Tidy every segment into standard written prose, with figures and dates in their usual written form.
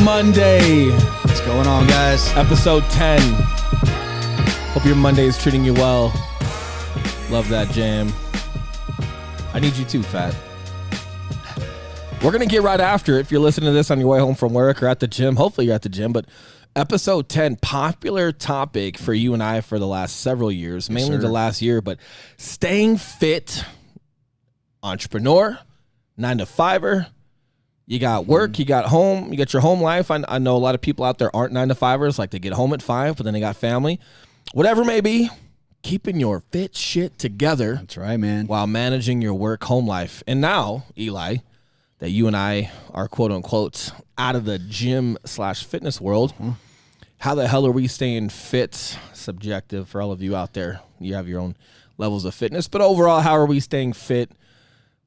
Monday. What's going on, guys? Episode 10. Hope your Monday is treating you well. Love that jam. I need you too, Fat. We're going to get right after it. If you're listening to this on your way home from work or at the gym, hopefully you're at the gym, but episode 10, popular topic for you and I for the last several years, mainly the last year, but staying fit, entrepreneur, 9-to-5er. You got work, you got home, you got your home life. I know a lot of people out there aren't 9-to-5ers, like they get home at 5, but then they got family. Whatever it may be, keeping your fit shit together. That's right, man. While managing your work home life. And now, Eli, that you and I are quote unquote out of the gym / fitness world, how the hell are we staying fit? Subjective for all of you out there. You have your own levels of fitness, but overall, how are we staying fit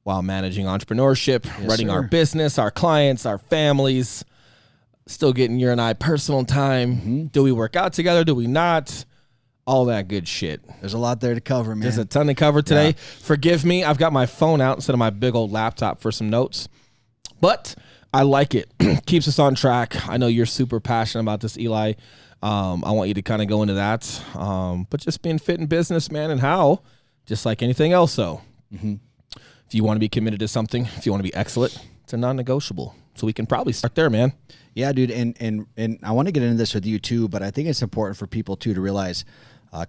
while managing entrepreneurship, running our business, our clients, our families, still getting your and I personal time? Do we work out together? Do we not? All that good shit. There's a lot there to cover, man. There's a ton to cover today. Yeah. Forgive me. I've got my phone out instead of my big old laptop for some notes. But I like it. Keeps us on track. I know you're super passionate about this, Eli. I want you to kind of go into that. But just being fit in business, man, and how, just like anything else, though. If you want to be committed to something, if you want to be excellent, it's a non-negotiable. So we can probably start there, man. Yeah, dude. And I want to get into this with you, too, but I think it's important for people, too, to realize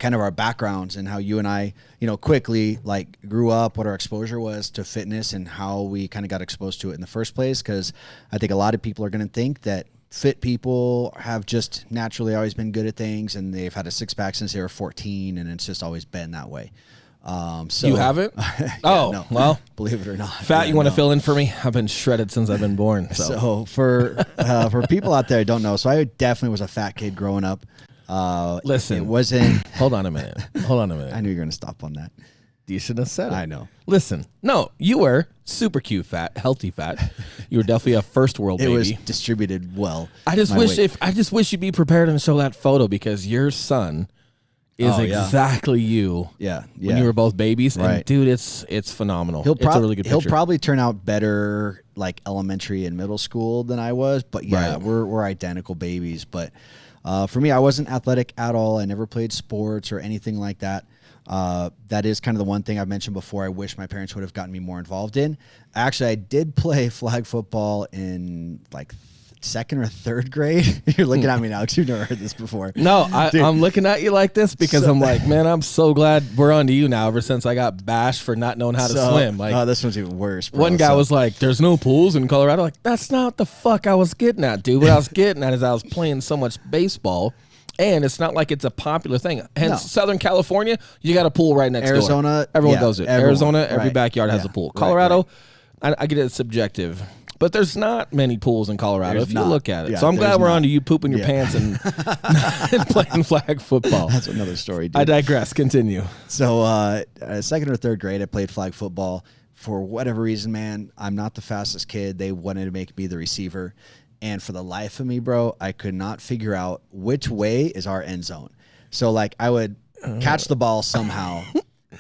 kind of our backgrounds and how you and I, quickly like grew up, what our exposure was to fitness and how we kind of got exposed to it in the first place. Because I think a lot of people are going to think that fit people have just naturally always been good at things and they've had a six-pack since they were 14 and it's just always been that way. So you haven't? No. Well, believe it or not. Fat, you want to fill in for me? I've been shredded since I've been born. So for people out there who don't know, so I definitely was a fat kid growing up. Listen, it wasn't. Hold on a minute. I knew you were going to stop on that. You shouldn't have said it. I know. Listen, no, you were super cute fat, healthy fat. You were definitely a first world baby. It was distributed well. I just wish you'd be prepared and show that photo because your son is exactly you. Yeah. When you were both babies. Right. And dude, it's phenomenal. It's a really good picture. He'll probably turn out better like elementary and middle school than I was. But yeah, we're identical babies. But for me, I wasn't athletic at all. I never played sports or anything like that. That is kind of the one thing I've mentioned before I wish my parents would have gotten me more involved in. Actually, I did play flag football in like second or third grade. You're looking at me now because you've never heard this before. No, I'm looking at you like this because I'm like, man, I'm so glad we're on to you now ever since I got bashed for not knowing how to swim. Like, this one's even worse, bro. One guy was like, there's no pools in Colorado. Like, that's not the fuck I was getting at, dude. What I was getting at is I was playing so much baseball. And it's not like it's a popular thing. Hence, Southern California, you got a pool right next door. Arizona, everyone does it. Arizona, every backyard has a pool. Colorado, I get it's subjective. But there's not many pools in Colorado if you look at it. Yeah, so I'm glad we're on to you pooping your pants and playing flag football. That's another story, dude. I digress. Continue. So second or third grade, I played flag football. For whatever reason, man, I'm not the fastest kid. They wanted to make me the receiver. And for the life of me, bro, I could not figure out which way is our end zone. So, like, I would catch the ball somehow.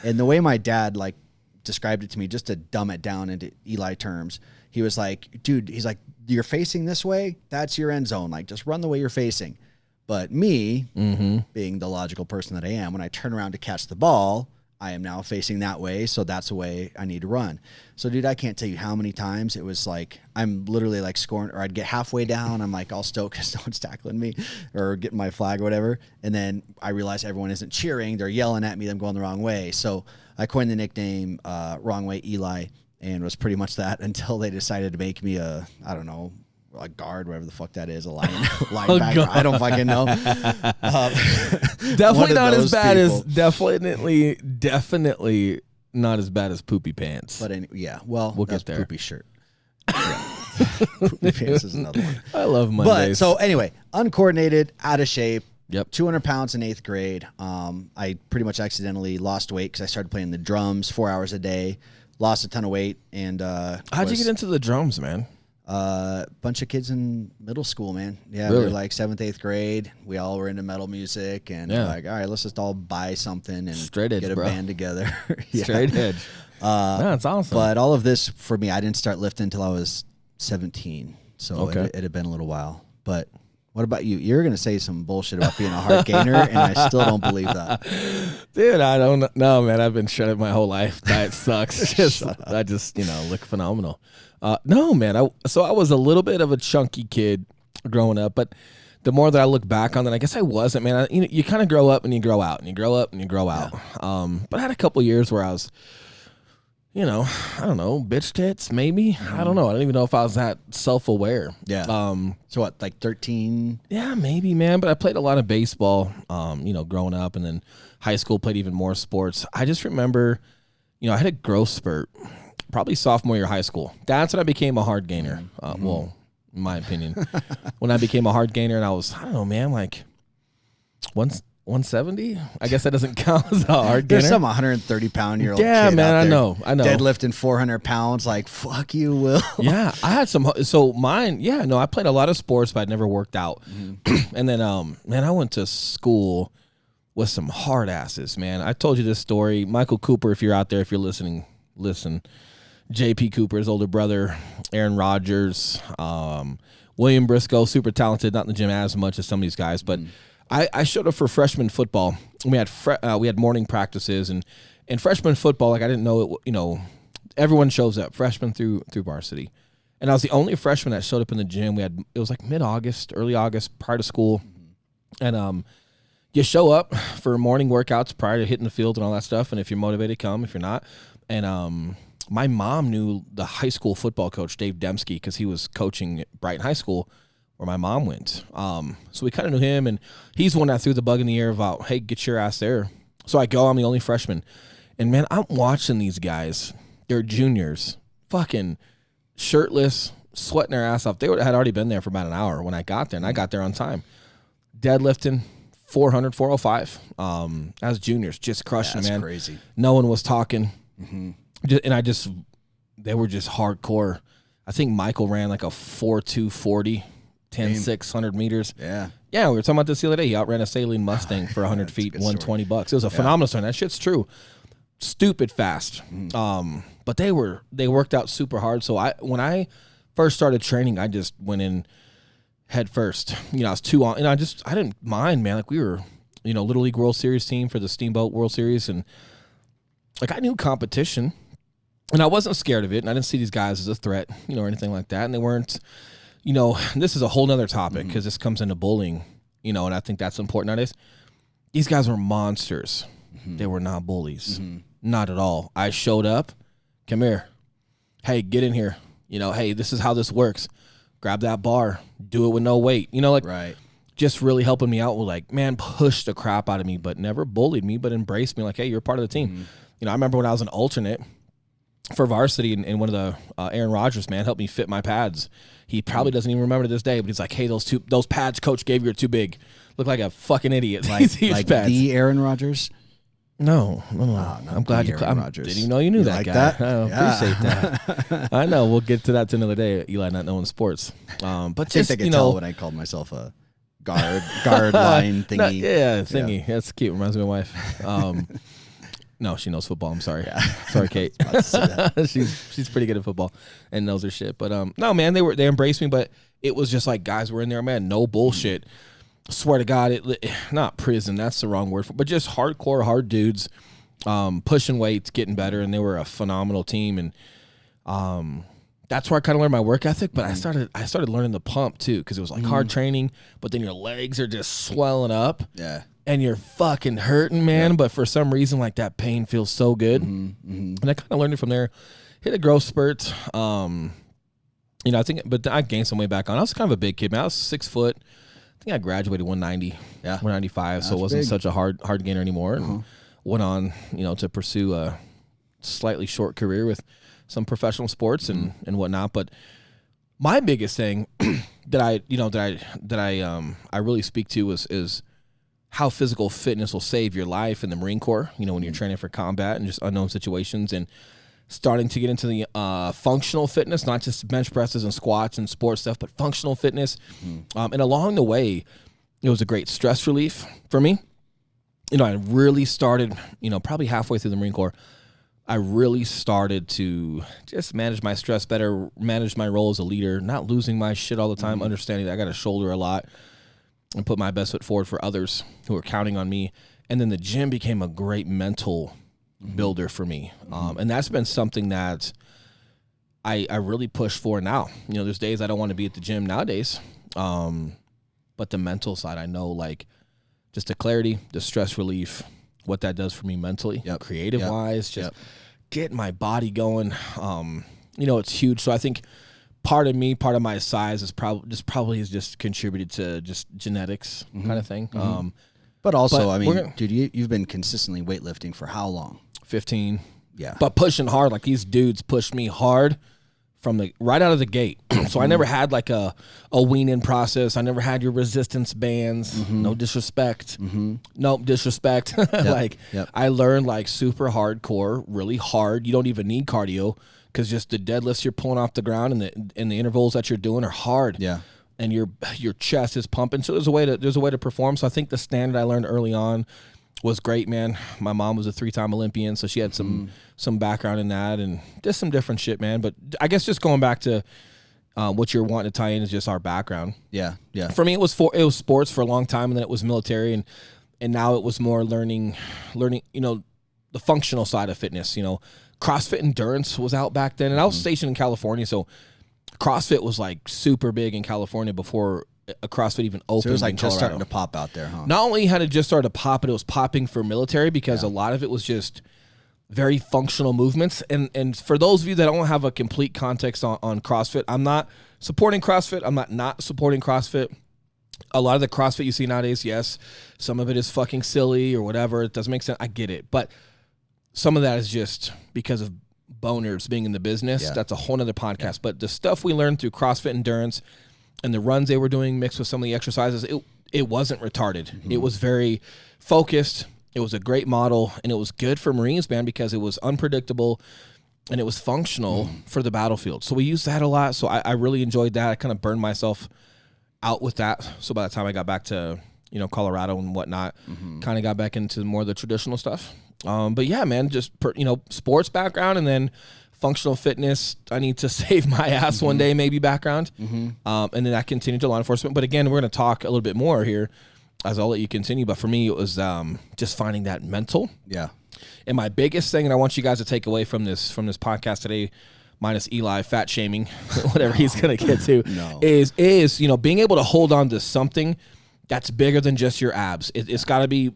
And the way my dad, like, described it to me, just to dumb it down into Eli terms, he was like, dude, he's like, you're facing this way? That's your end zone. Like, just run the way you're facing. But me, being the logical person that I am, when I turn around to catch the ball, I am now facing that way, so that's the way I need to run. So, dude, I can't tell you how many times it was like I'm literally like scoring, or I'd get halfway down, I'm like all stoked because no one's tackling me or getting my flag or whatever, and then I realize everyone isn't cheering, they're yelling at me, I'm going the wrong way. So I coined the nickname Wrong Way Eli, and was pretty much that until they decided to make me a guard, whatever the fuck that is, a linebacker. I don't fucking know. Definitely not as bad as definitely not as bad as poopy pants. But we'll get there. Poopy shirt. Poopy pants is another one. I love Mondays. But so anyway, uncoordinated, out of shape. Yep. 200 pounds in 8th grade. I pretty much accidentally lost weight because I started playing the drums 4 hours a day. Lost a ton of weight and how'd you get into the drums, man? Bunch of kids in middle school, man. Yeah, really? We were like 7th, 8th grade. We all were into metal music, and like, all right, let's just all buy something and straight edge, get a band together. Straight edge. That's awesome. But all of this for me, I didn't start lifting until I was 17, so it had been a little while. but what about you? You're going to say some bullshit about being a hard gainer, and I still don't believe that. Dude, I don't know, man. I've been shredded my whole life. Diet sucks. I just, look phenomenal. No, man. I was a little bit of a chunky kid growing up, but the more that I look back on that, I guess I wasn't, man. You kind of grow up and you grow out, and you grow up and you grow out. But I had a couple years where I was, I don't know, bitch tits, maybe. I don't know. I don't even know if I was that self-aware. Yeah. So what, like 13? Yeah, maybe, man. But I played a lot of baseball, growing up, and then high school played even more sports. I just remember, I had a growth spurt, probably sophomore year of high school. That's when I became a hard gainer. Well, in my opinion, when I became a hard gainer, and I was, I don't know, man, like 170. I guess that doesn't count as a hard gainer. There's some 130-pound-year-old yeah, kid man, out there I know. Deadlifting 400 pounds, like, fuck you, Will. Yeah, I had some. So mine, I played a lot of sports, but I never worked out. And then, man, I went to school with some hard asses, man. I told you this story. Michael Cooper, if you're out there, if you're listening, listen. J.P. Cooper, his older brother, Aaron Rodgers, William Briscoe, super talented, not in the gym as much as some of these guys, but I showed up for freshman football. We had morning practices, and freshman football, like I didn't know it, everyone shows up, freshman through varsity. And I was the only freshman that showed up in the gym. It was like mid-August, early August, prior to school. And you show up for morning workouts prior to hitting the field and all that stuff. And if you're motivated, come. If you're not. And my mom knew the high school football coach, Dave Dembski, because he was coaching at Brighton High School, where my mom went. So we kind of knew him, and he's the one that threw the bug in the air about, hey, get your ass there. So I go, I'm the only freshman. And, man, I'm watching these guys. They're juniors, fucking shirtless, sweating their ass off. They had already been there for about an hour when I got there, and I got there on time. Deadlifting 400, 405 as juniors, just crushing, man. That's crazy. No one was talking. They were just hardcore. I think Michael ran like a 4.240, 10.6, 100 meters. Yeah. Yeah, we were talking about this the other day. He outran a Saline Mustang for 100 feet, $120. It was a phenomenal story. That shit's true. Stupid fast. But they worked out super hard. So when I first started training, I just went in head first. I was too on, and I didn't mind, man. Like we were, Little League World Series team for the Steamboat World Series, and like I knew competition, and I wasn't scared of it, and I didn't see these guys as a threat, or anything like that. And they weren't, this is a whole nother topic because this comes into bullying, and I think that's important nowadays. These guys were monsters. They were not bullies. Not at all. I showed up. Come here. Hey, get in here. Hey, this is how this works. Grab that bar. Do it with no weight. Right. Just really helping me out with, like, man, push the crap out of me, but never bullied me, but embraced me like, hey, you're part of the team. I remember when I was an alternate for varsity, and one of the Aaron Rodgers, man, helped me fit my pads. He probably doesn't even remember to this day, but he's like, hey, those pads coach gave you are too big. Look like a fucking idiot. Like pads. The Aaron Rodgers? No. I'm glad you. Didn't even know you knew that like guy. That? Appreciate that. I know. We'll get to that another day. Eli not knowing sports, but just I could tell when I called myself a guard line thingy. Thingy. Yeah. That's cute. Reminds me of my wife. No, she knows football. I'm sorry. Yeah. Sorry, Kate. She's pretty good at football and knows her shit. But no, man, they embraced me. But it was just like guys were in there, man. No bullshit. Swear to God, not prison. That's the wrong word for, but just hardcore, hard dudes, pushing weights, getting better, and they were a phenomenal team. And that's where I kind of learned my work ethic. But I started learning the pump too, because it was like hard training. But then your legs are just swelling up. Yeah. And you're fucking hurting, man. Yeah. But for some reason, like that pain feels so good. And I kind of learned it from there. Hit a growth spurt. I think, but I gained some weight back on. I was kind of a big kid, man. I was 6 foot. I think I graduated 190, 195, so it wasn't such a hard gainer anymore. And went on, to pursue a slightly short career with some professional sports and whatnot. But my biggest thing that I really speak to is how physical fitness will save your life in the Marine Corps. When you're training for combat and just unknown situations, and starting to get into the functional fitness, not just bench presses and squats and sports stuff, but functional fitness. And along the way, it was a great stress relief for me. I really started, probably halfway through the Marine Corps, I really started to just manage my stress better, manage my role as a leader, not losing my shit all the time, understanding that I got to shoulder a lot and put my best foot forward for others who are counting on me. And then the gym became a great mental builder for me. And that's been something that I really push for now. You know, there's days I don't want to be at the gym nowadays. But the mental side, I know, like, just the clarity, the stress relief, what that does for me mentally, creative wise, just get my body going. You know, it's huge. So I think part of my size is probably just contributed to just genetics kind of thing. But also, I mean, dude, you've been consistently weightlifting for how long? 15. Yeah. But pushing hard, like these dudes pushed me hard from the right out of the gate. So I never had like a wean-in process. I never had your resistance bands. No disrespect. No disrespect. I learned like super hardcore, really hard. You don't even need cardio because just the deadlifts you're pulling off the ground and the intervals that you're doing are hard. Yeah. And your chest is pumping. So there's a way to perform. So I think the standard I learned early on was great, man. My mom was a 3-time Olympian, so she had some background in that and just some different shit, man. But I guess just going back to what you're wanting to tie in is just our background. Yeah. For me, it was sports for a long time, and then it was military, and now it was more learning, you know, the functional side of fitness. You know, CrossFit Endurance was out back then, and I was stationed in California, so CrossFit was like super big in California before a CrossFit even opened. So it was like just starting to pop out there, huh? Not only had it just started to pop, but it was popping for military because a lot of it was just very functional movements. And for those of you that don't have a complete context on CrossFit, I'm not supporting CrossFit. I'm not supporting CrossFit. A lot of the CrossFit you see nowadays, yes, some of it is fucking silly or whatever. It doesn't make sense. I get it. But some of that is just because of boners being in the business. Yeah. That's a whole nother podcast. Yeah. But the stuff we learned through CrossFit Endurance and the runs they were doing mixed with some of the exercises, it wasn't retarded. It was very focused. It was a great model, and it was good for Marines, man, because it was unpredictable and it was functional for the battlefield. So we used that a lot. So I really enjoyed that. I kind of burned myself out with that. So by the time I got back to, you know, Colorado and whatnot, kind of got back into more of the traditional stuff. But yeah, man, just, sports background and then functional fitness. I need to save my ass one day, maybe background. And then that continued to law enforcement. But again, we're going to talk a little bit more here as I'll let you continue. But for me, it was just finding that mental. Yeah. And my biggest thing, and I want you guys to take away from this podcast today, minus Eli fat shaming, whatever he's going to get to, is, you know, being able to hold on to something that's bigger than just your abs. It's got to be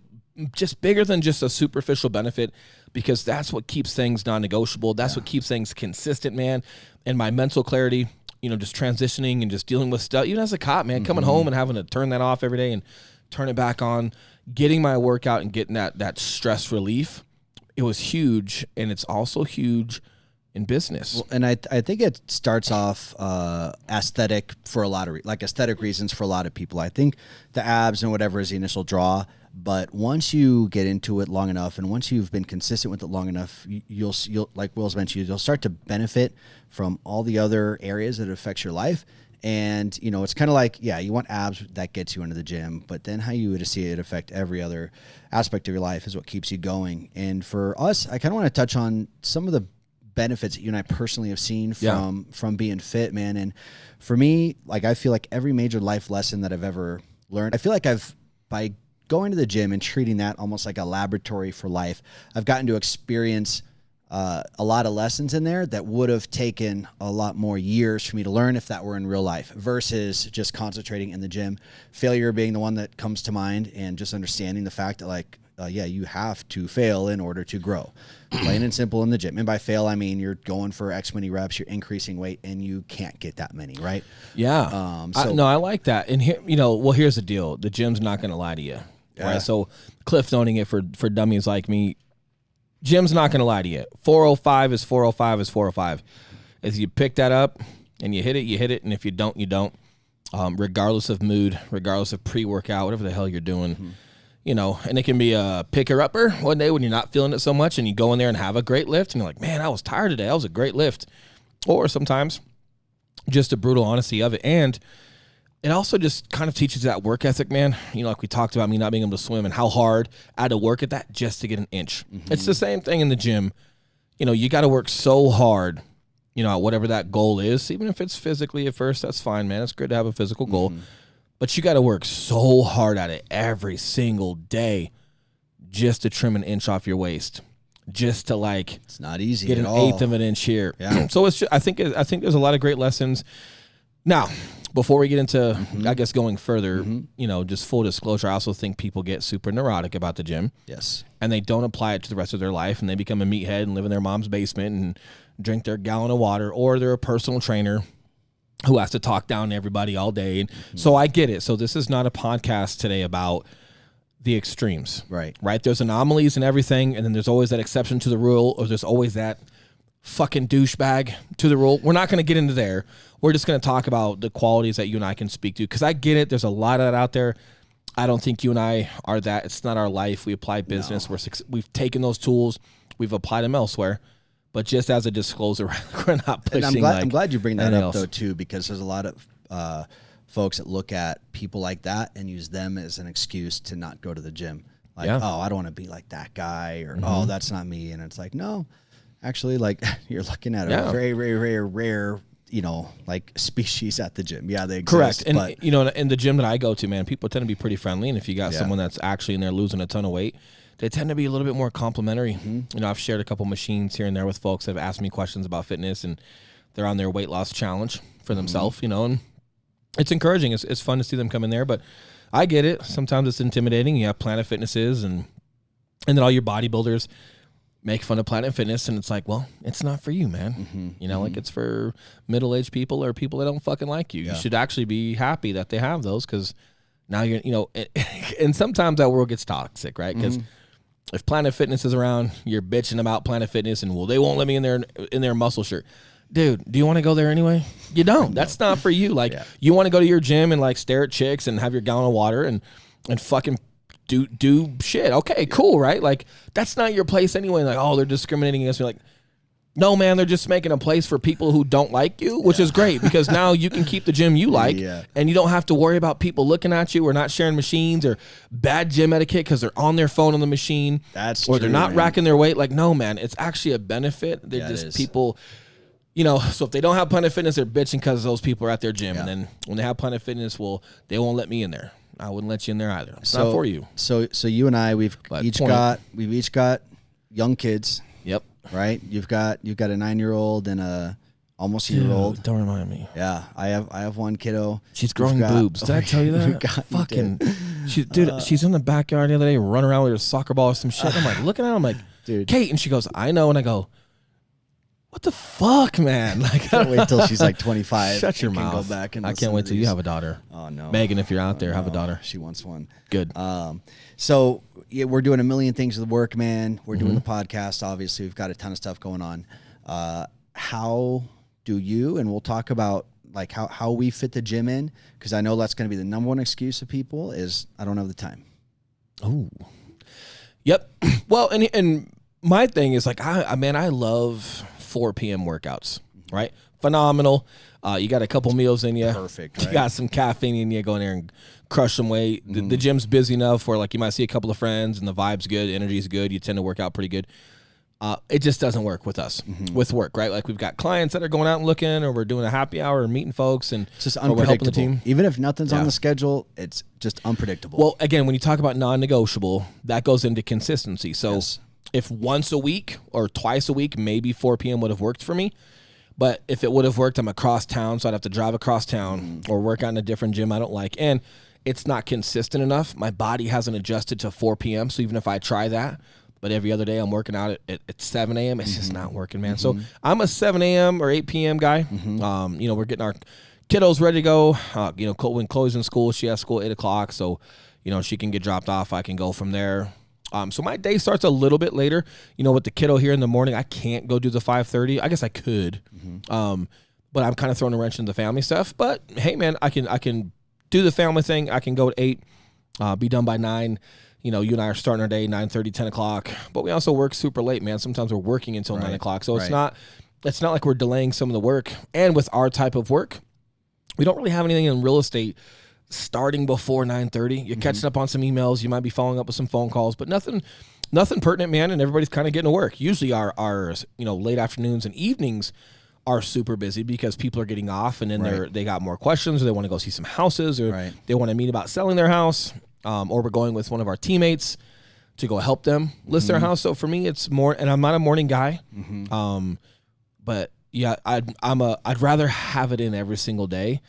just bigger than just a superficial benefit, because that's what keeps things non-negotiable. That's what keeps things consistent, man. And my mental clarity, you know, just transitioning and just dealing with stuff, even as a cop, man, coming home and having to turn that off every day and turn it back on, getting my workout and getting that stress relief, it was huge. And it's also huge in business. Well, and I think it starts off aesthetic for a lot of aesthetic reasons for a lot of people. I think the abs and whatever is the initial draw, but once you get into it long enough, and once you've been consistent with it long enough, you'll like Will's mentioned, you'll start to benefit from all the other areas that affects your life. And, you know, it's kind of like, yeah, you want abs, that gets you into the gym, but then how you would see it affect every other aspect of your life is what keeps you going. And for us, I kind of want to touch on some of the benefits that you and I personally have seen from being fit, man. And for me, like, I feel like every major life lesson that I've ever learned, I feel like by going to the gym and treating that almost like a laboratory for life, I've gotten to experience a lot of lessons in there that would have taken a lot more years for me to learn if that were in real life, versus just concentrating in the gym. Failure being the one that comes to mind, and just understanding the fact that, like, you have to fail in order to grow. Plain and simple in the gym. And by fail, I mean you're going for X many reps, you're increasing weight, and you can't get that many, right? Yeah. I like that. And here, you know, well, here's the deal. The gym's not going to lie to you. Yeah. Right? So Cliff noting it for dummies like me, gym's not going to lie to you. 405 is 405 is 405. If you pick that up and you hit it, you hit it. And if you don't, you don't. Regardless of mood, regardless of pre-workout, whatever the hell you're doing. You know, and it can be a picker-upper one day when you're not feeling it so much, and you go in there and have a great lift, and you're like, man, I was tired today. That was a great lift. Or sometimes just a brutal honesty of it. And it also just kind of teaches that work ethic, man. You know, like we talked about me not being able to swim and how hard I had to work at that just to get an inch. It's the same thing in the gym. you got to work so hard, at whatever that goal is, even if it's physically at first, that's fine, man. It's good to have a physical goal, but you got to work so hard at it every single day just to trim an inch off your waist, just to it's not easy get at an all. eighth of an inch here. Yeah. So it's just, I think there's a lot of great lessons. Now, before we get into, I guess, going further, just full disclosure, I also think people get super neurotic about the gym. Yes. And they don't apply it to the rest of their life, and they become a meathead and live in their mom's basement and drink their gallon of water, or they're a personal trainer who has to talk down to everybody all day. And so I get it. So this is not a podcast today about the extremes. Right. There's anomalies and everything, and then there's always that exception to the rule, or there's always that fucking douchebag to the rule. We're not going to get into there. We're just going to talk about the qualities that you and I can speak to, because I get it. There's a lot of that out there. I don't think you and I are that. It's not our life. We apply business. No. We've taken those tools. We've applied them elsewhere. But just as a disclosure, we're not pushing. And I'm glad you bring that up, else. though, too, because there's a lot of folks that look at people like that and use them as an excuse to not go to the gym. Like, oh, I don't want to be like that guy, or, oh, that's not me. And it's like, no, actually, like, you're looking at a very, very, very rare, species at the gym. Yeah, they exist. Correct. And, but, in the gym that I go to, man, people tend to be pretty friendly. And if you got someone that's actually in there losing a ton of weight, they tend to be a little bit more complimentary. I've shared a couple machines here and there with folks that have asked me questions about fitness, and they're on their weight loss challenge for themselves, and it's encouraging. It's fun to see them come in there, but I get it. Sometimes it's intimidating. You have Planet Fitnesses, and then all your bodybuilders make fun of Planet Fitness, and it's like, well, it's not for you, man. Like it's for middle-aged people or people that don't fucking like you. You should actually be happy that they have those, because now you're, and sometimes that world gets toxic, right? Because if Planet Fitness is around, you're bitching about Planet Fitness, and, well, they won't let me in their muscle shirt. Dude, do you want to go there anyway? You don't. That's not for you. Like, you want to go to your gym and, stare at chicks and have your gallon of water and fucking do shit. Okay, cool, right? Like, that's not your place anyway. Like, oh, they're discriminating against me. Like, no, man, they're just making a place for people who don't like you, which is great, because now you can keep the gym you like, and you don't have to worry about people looking at you or not sharing machines or bad gym etiquette because they're on their phone on the machine. That's or true, they're not man. racking their weight. Like, no, man, it's actually a benefit. They're just people, so if they don't have Planet Fitness, they're bitching because those people are at their gym. And then when they have Planet Fitness, well, they won't let me in there. I wouldn't let you in there either. It's not for you. So you and I, we've each got young kids. Yep. Right. You've got a 9-year-old and a almost a year-old. Don't remind me. Yeah, I have one kiddo. She's growing boobs. Did I tell you that? Fucking, she's in the backyard the other day, running around with her soccer ball or some shit. I'm like looking at her, I'm like, dude, Kate, and she goes, I know, and I go, what the fuck, man? Like, can't wait till she's like 25. Shut your mouth. Go back and I can't wait till you have a daughter. Oh no, Megan, if you're out there, have a daughter. She wants one. Good. So we're doing a million things with work, man. We're doing the podcast. Obviously, we've got a ton of stuff going on. How do you? And we'll talk about like how we fit the gym in, because I know that's going to be the number one excuse of people is I don't have the time. Oh, yep. Well, and my thing is like I love 4 p.m. workouts. Right, phenomenal. You got a couple meals in you. Perfect. Right? You got some caffeine in you. Go in there and crush some weight. The gym's busy enough where like you might see a couple of friends and the vibe's good, energy's good. You tend to work out pretty good. It just doesn't work with us with work, right? Like we've got clients that are going out and looking, or we're doing a happy hour and meeting folks, and it's just or we're helping the unpredictable. team. Even if nothing's on the schedule, it's just unpredictable. Well, again, when you talk about non-negotiable, that goes into consistency. So if once a week or twice a week, maybe 4 p.m. would have worked for me. But if it would have worked, I'm across town, so I'd have to drive across town or work out in a different gym I don't like. And it's not consistent enough. My body hasn't adjusted to 4 p.m. So even if I try that, but every other day I'm working out at 7 a.m., it's just not working, man. So I'm a 7 a.m. or 8 p.m. guy. We're getting our kiddos ready to go. When Chloe's in school, she has school at 8 o'clock. So, she can get dropped off. I can go from there. So my day starts a little bit later. With the kiddo here in the morning, I can't go do the 5:30. I guess I could, but I'm kind of throwing a wrench into the family stuff. But hey, man, I can do the family thing. I can go at 8, be done by 9. You and I are starting our day 9:30, 10 o'clock. But we also work super late, man. Sometimes we're working until 9 o'clock. So it's not like we're delaying some of the work. And with our type of work, we don't really have anything in real estate starting before 9:30. You're catching up on some emails. You might be following up with some phone calls, but nothing nothing pertinent, man. And everybody's kind of getting to work. Usually our late afternoons and evenings are super busy because people are getting off, and then they got more questions, or they want to go see some houses, or they want to meet about selling their house, or we're going with one of our teammates to go help them list their house. So for me, it's more, and I'm not a morning guy, but yeah, I'd rather have it in every single day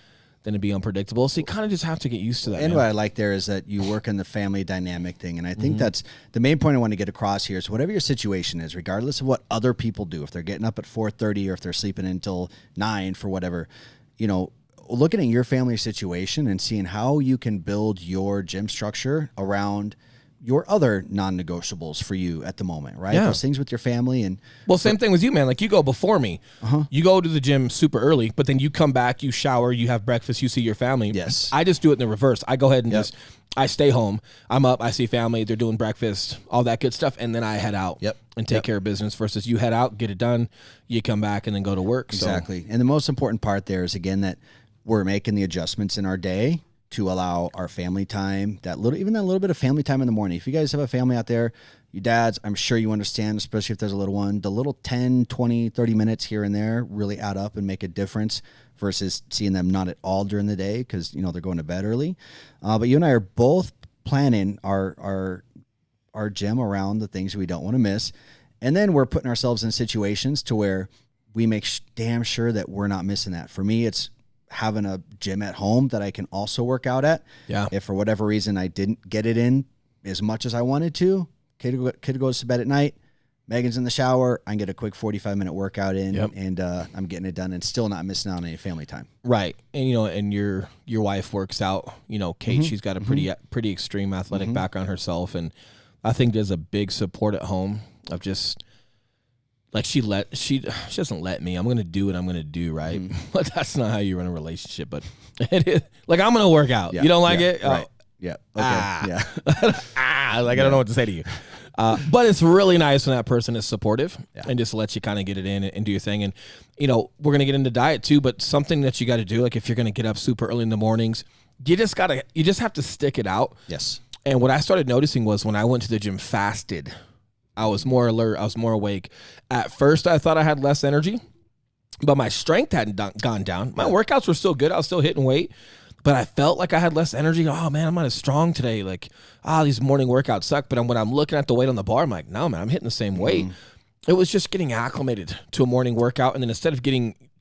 than to be unpredictable. So you kind of just have to get used to that. And what I like there is that you work in the family dynamic thing. And I think that's the main point I want to get across here is whatever your situation is, regardless of what other people do, if they're getting up at 4:30 or if they're sleeping until 9 for whatever, looking at your family situation and seeing how you can build your gym structure around your other non-negotiables for you at the moment, right? Yeah. Those things with your family. And well, same thing with you, man. Like, you go before me. You go to the gym super early, but then you come back, you shower, you have breakfast, you see your family. Yes. I just do it in the reverse. I go ahead and I stay home. I'm up, I see family, they're doing breakfast, all that good stuff, and then I head out and take care of business versus you head out, get it done, you come back, and then go to work. Exactly. And the most important part there is, again, that we're making the adjustments in our day to allow our family time, that little bit of family time in the morning. If you guys have a family out there, you dads, I'm sure you understand, especially if there's a little one, the little 10, 20, 30 minutes here and there really add up and make a difference versus seeing them not at all during the day because, they're going to bed early. But you and I are both planning our gym around the things we don't want to miss. And then we're putting ourselves in situations to where we make damn sure that we're not missing that. For me, it's having a gym at home that I can also work out at. Yeah. If for whatever reason I didn't get it in as much as I wanted to, kid goes to bed at night, Megan's in the shower, I can get a quick 45-minute work-out in, and I'm getting it done and still not missing out on any family time. Right. And, and your wife works out, Kate, she's got a pretty extreme athletic background herself. And I think there's a big support at home of just, like, she doesn't let me. I'm going to do what I'm going to do, right? But that's not how you run a relationship. But it is. Like, I'm going to work out. You don't like it? Right. Yeah. Okay. Yeah. I don't know what to say to you. But it's really nice when that person is supportive and just lets you kind of get it in and do your thing. And, we're going to get into diet too, but something that you got to do, like if you're going to get up super early in the mornings, you just have to stick it out. Yes. And what I started noticing was when I went to the gym fasted, I was more alert. I was more awake. At first, I thought I had less energy, but my strength hadn't gone down. My workouts were still good. I was still hitting weight, but I felt like I had less energy. Oh, man, I'm not as strong today. Like, these morning workouts suck. But when I'm looking at the weight on the bar, I'm like, no, man, I'm hitting the same weight. It was just getting acclimated to a morning workout. And then instead of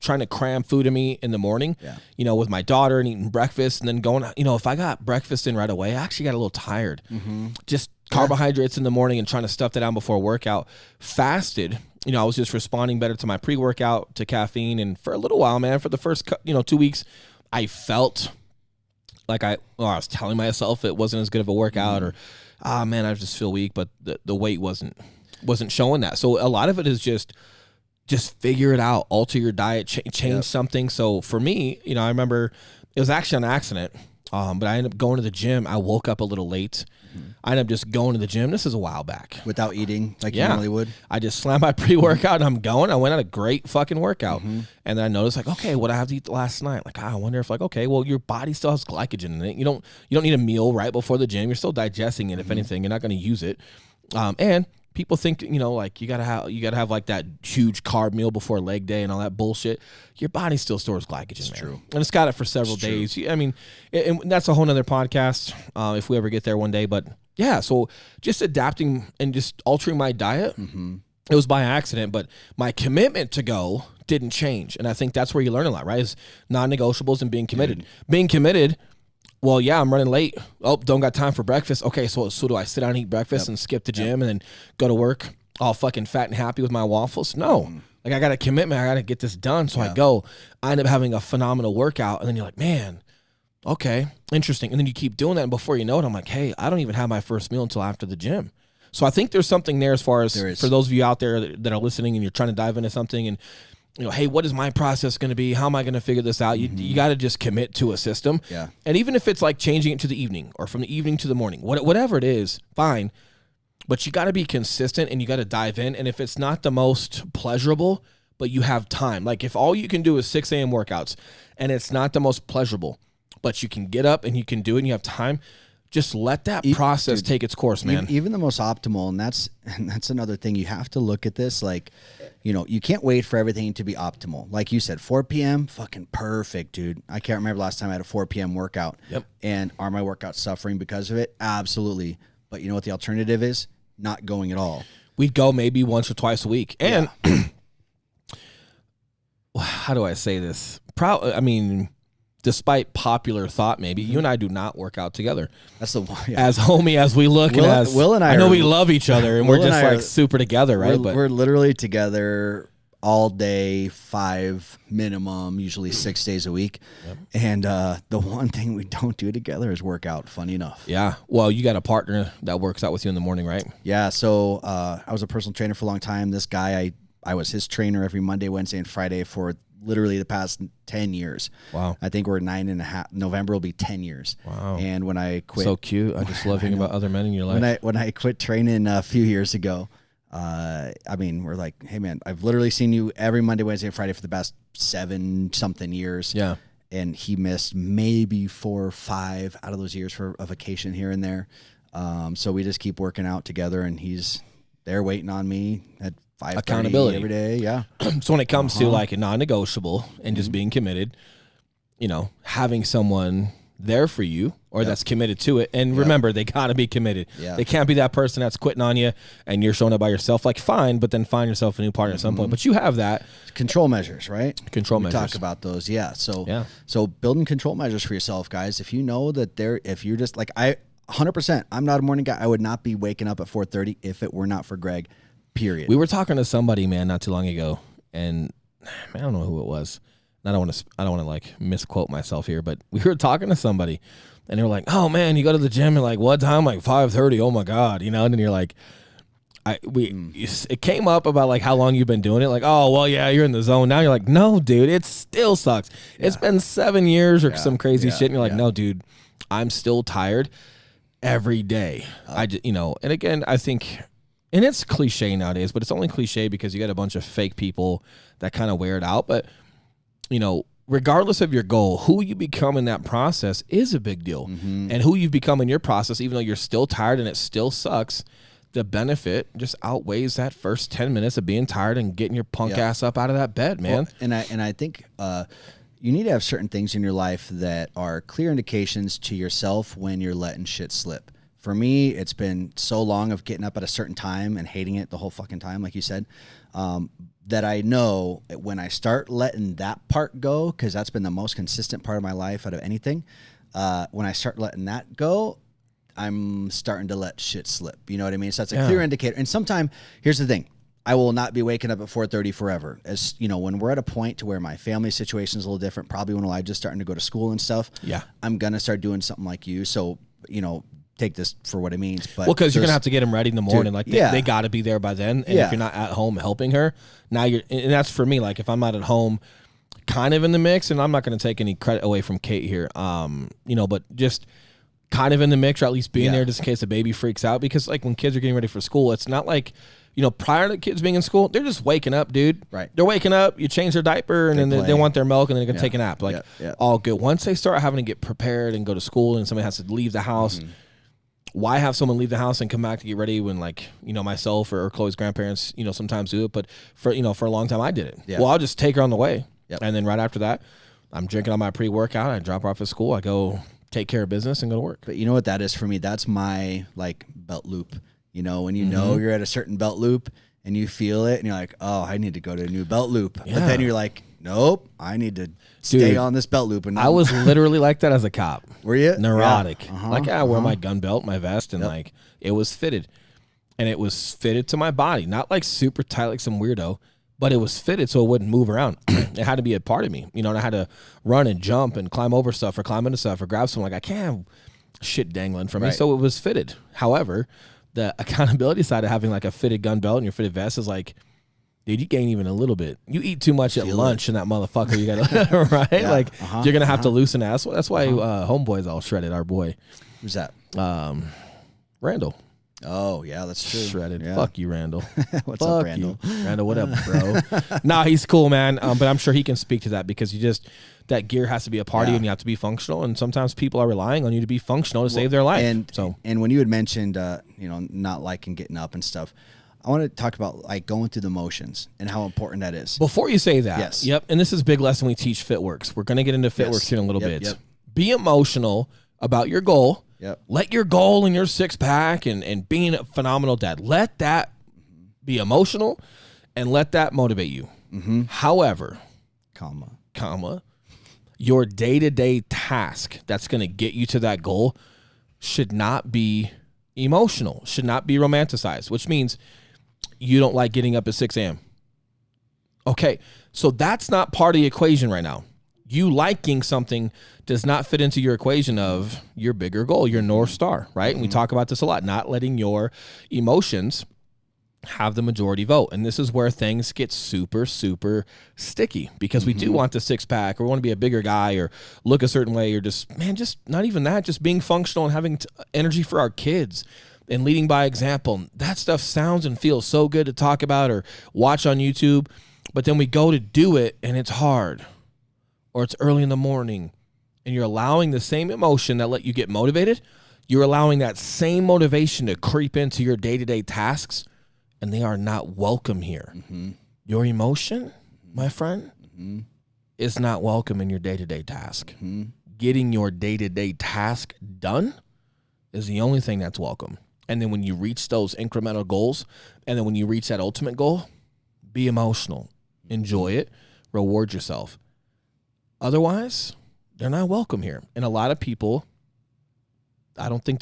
trying to cram food in me in the morning, with my daughter and eating breakfast and then going, if I got breakfast in right away, I actually got a little tired. Just carbohydrates in the morning and trying to stuff that down before a workout. Fasted, I was just responding better to my pre-workout, to caffeine. And for a little while, man, for the first 2 weeks, I felt like I was telling myself it wasn't as good of a workout or, man, I just feel weak. But the weight wasn't showing that. So a lot of it is just figure it out, alter your diet, change something. So for me, I remember it was actually an accident, but I ended up going to the gym. I woke up a little late. I ended up just going to the gym. This is a while back. Without eating like you normally would? I just slammed my pre-workout and I'm going. I went on a great fucking workout. And then I noticed, like, okay, what I have to eat last night? Like, I wonder if, like, okay, well, your body still has glycogen in it. You don't need a meal right before the gym. You're still digesting it. If anything, you're not going to use it. And people think, like you gotta have like that huge carb meal before leg day and all that bullshit. Your body still stores glycogen. It's true. And it's got it for several days. I mean, and that's a whole nother podcast if we ever get there one day. But yeah, so just adapting and just altering my diet. It was by accident, but my commitment to go didn't change. And I think that's where you learn a lot, right? Is non-negotiables and being committed. Being committed. Well, yeah, I'm running late. Oh, don't got time for breakfast. Okay, so do I sit down and eat breakfast and skip the gym and then go to work all fucking fat and happy with my waffles? No. Like, I got a commitment. I got to get this done. So I go. I end up having a phenomenal workout. And then you're like, man, okay, interesting. And then you keep doing that. And before you know it, I'm like, hey, I don't even have my first meal until after the gym. So I think there's something there as far as for those of you out there that are listening and you're trying to dive into something and, hey, what is my process going to be? How am I going to figure this out? You got to just commit to a system. Yeah. And even if it's like changing it to the evening or from the evening to the morning, whatever it is, fine. But you got to be consistent and you got to dive in. And if it's not the most pleasurable, but you have time, like if all you can do is 6 a.m. workouts and it's not the most pleasurable, but you can get up and you can do it and you have time, just let that process take its course, man. Even the most optimal, and that's another thing. You have to look at this like, you can't wait for everything to be optimal. Like you said, 4 p.m., fucking perfect, dude. I can't remember last time I had a 4 p.m. workout. Yep. And are my workouts suffering because of it? Absolutely. But you know what the alternative is? Not going at all. We'd go maybe once or twice a week. And how do I say this? Despite popular thought, maybe you and I do not work out together. That's the one. Yeah. As homie as we look, Will and I know we love each other, and we're just like super together, right? We're literally together all day, 5 minimum, usually 6 days a week. Yep. And the one thing we don't do together is work out. Funny enough. Yeah. Well, you got a partner that works out with you in the morning, right? Yeah. So I was a personal trainer for a long time. This guy, I was his trainer every Monday, Wednesday, and Friday for literally the past 10 years. Wow. I think we're 9.5. November will be 10 years. Wow. And when I quit. So cute. I just love hearing about other men in your life. When I quit training a few years ago, we're like, hey man, I've literally seen you every Monday, Wednesday, and Friday for the past 7-something years. Yeah. And he missed maybe 4 or 5 out of those years for a vacation here and there. So we just keep working out together, and he's there waiting on me at 5:30 accountability every day. Yeah. So when it comes to like a non-negotiable and just being committed, having someone there for you or that's committed to it. And remember, they got to be committed. Yeah. They can't be that person that's quitting on you and you're showing up by yourself. Like, fine, but then find yourself a new partner at some point. But you have that. Control measures, right? Control measures. Talk about those. Yeah. So building control measures for yourself, guys. If you know that if you're just like, 100%, I'm not a morning guy. I would not be waking up at 4:30 if it were not for Greg. Period. We were talking to somebody, man, not too long ago, and I don't know who it was. I don't want to like misquote myself here, but we were talking to somebody, and they were like, "Oh man, you go to the gym at like what time? Like 5:30. Oh my god, And then you're like, it came up about like how long you've been doing it. Like, oh well, yeah, you're in the zone now. You're like, no, dude, it still sucks. Yeah. It's been 7 years or some crazy shit, and you're like, no, dude, I'm still tired every day. And again, I think. And it's cliche nowadays, but it's only cliche because you got a bunch of fake people that kind of wear it out. But, regardless of your goal, who you become in that process is a big deal. Mm-hmm. And who you've become in your process, even though you're still tired and it still sucks, the benefit just outweighs that first 10 minutes of being tired and getting your punk ass up out of that bed, man. Well, and I think you need to have certain things in your life that are clear indications to yourself when you're letting shit slip. For me, it's been so long of getting up at a certain time and hating it the whole fucking time, like you said, that I know when I start letting that part go, because that's been the most consistent part of my life out of anything, when I start letting that go, I'm starting to let shit slip. You know what I mean? So that's a clear indicator. And sometimes, here's the thing. I will not be waking up at 4:30 forever. As when we're at a point to where my family situation is a little different, probably when Elijah's starting to go to school and stuff, I'm going to start doing something like you. So, take this for what it means. But because you're gonna have to get them ready in the morning. They got to be there by then. And if you're not at home helping her, now and that's for me. Like if I'm not at home, kind of in the mix, and I'm not gonna take any credit away from Kate here. But just kind of in the mix, or at least being there just in case the baby freaks out. Because like when kids are getting ready for school, it's not like prior to kids being in school, they're just waking up, dude. Right. They're waking up. You change their diaper, and then they want their milk, and then they can take a nap. Like all good. Once they start having to get prepared and go to school, and somebody has to leave the house. Mm-hmm. Why have someone leave the house and come back to get ready when myself or Chloe's grandparents, sometimes do it. But for a long time I did it. Yeah. Well, I'll just take her on the way. Yep. And then right after that, I'm drinking on my pre-workout. I drop her off at school. I go take care of business and go to work. But you know what that is for me? That's my belt loop. When know you're at a certain belt loop and you feel it and you're like, oh, I need to go to a new belt loop. Yeah. But then you're like, nope, I need to stay on this belt loop. And I was literally like that as a cop. Were you? Neurotic. Yeah. I wear my gun belt, my vest, and it was fitted. And it was fitted to my body. Not like super tight like some weirdo, but it was fitted so it wouldn't move around. It had to be a part of me. And I had to run and jump and climb over stuff or climb into stuff or grab something. Like I can't have shit dangling from me. So it was fitted. However, the accountability side of having like a fitted gun belt and your fitted vest is like, dude, you gain even a little bit. You eat too much at lunch and that motherfucker, you gotta, right? Yeah. You're gonna have to loosen that. That's why Homeboy's all shredded, our boy. Who's that? Randall. Oh, yeah, that's true. Shredded. Yeah. Fuck you, Randall. What's Fuck up, Randall? you. Randall, what up, bro? Nah, he's cool, man. But I'm sure he can speak to that because that gear has to be a part of you and you have to be functional. And sometimes people are relying on you to be functional to save their life. And when you had mentioned, not liking getting up and stuff, I want to talk about like going through the motions and how important that is. Before you say that, yes. Yep, and this is a big lesson we teach FitWorks. We're going to get into FitWorks here in a little bit. Yep. Be emotional about your goal. Yep. Let your goal and your six pack and being a phenomenal dad, let that be emotional and let that motivate you. Mm-hmm. However, comma, your day-to-day task that's going to get you to that goal should not be emotional, should not be romanticized, which means you don't like getting up at 6 a.m. Okay, so that's not part of the equation right now. You liking something does not fit into your equation of your bigger goal, your North Star, right? Mm-hmm. And we talk about this a lot, not letting your emotions have the majority vote. And this is where things get super, super sticky because we do want the six pack or we want to be a bigger guy or look a certain way or just not even that, just being functional and having energy for our kids and leading by example. That stuff sounds and feels so good to talk about or watch on YouTube, but then we go to do it and it's hard. Or it's early in the morning and you're allowing the same emotion that let you get motivated, you're allowing that same motivation to creep into your day-to-day tasks, and they are not welcome here. Mm-hmm. Your emotion, my friend, is not welcome in your day-to-day task. Mm-hmm. Getting your day-to-day task done is the only thing that's welcome. And then when you reach those incremental goals, and then when you reach that ultimate goal, be emotional, enjoy it, reward yourself. Otherwise, they're not welcome here. And a lot of people, I don't think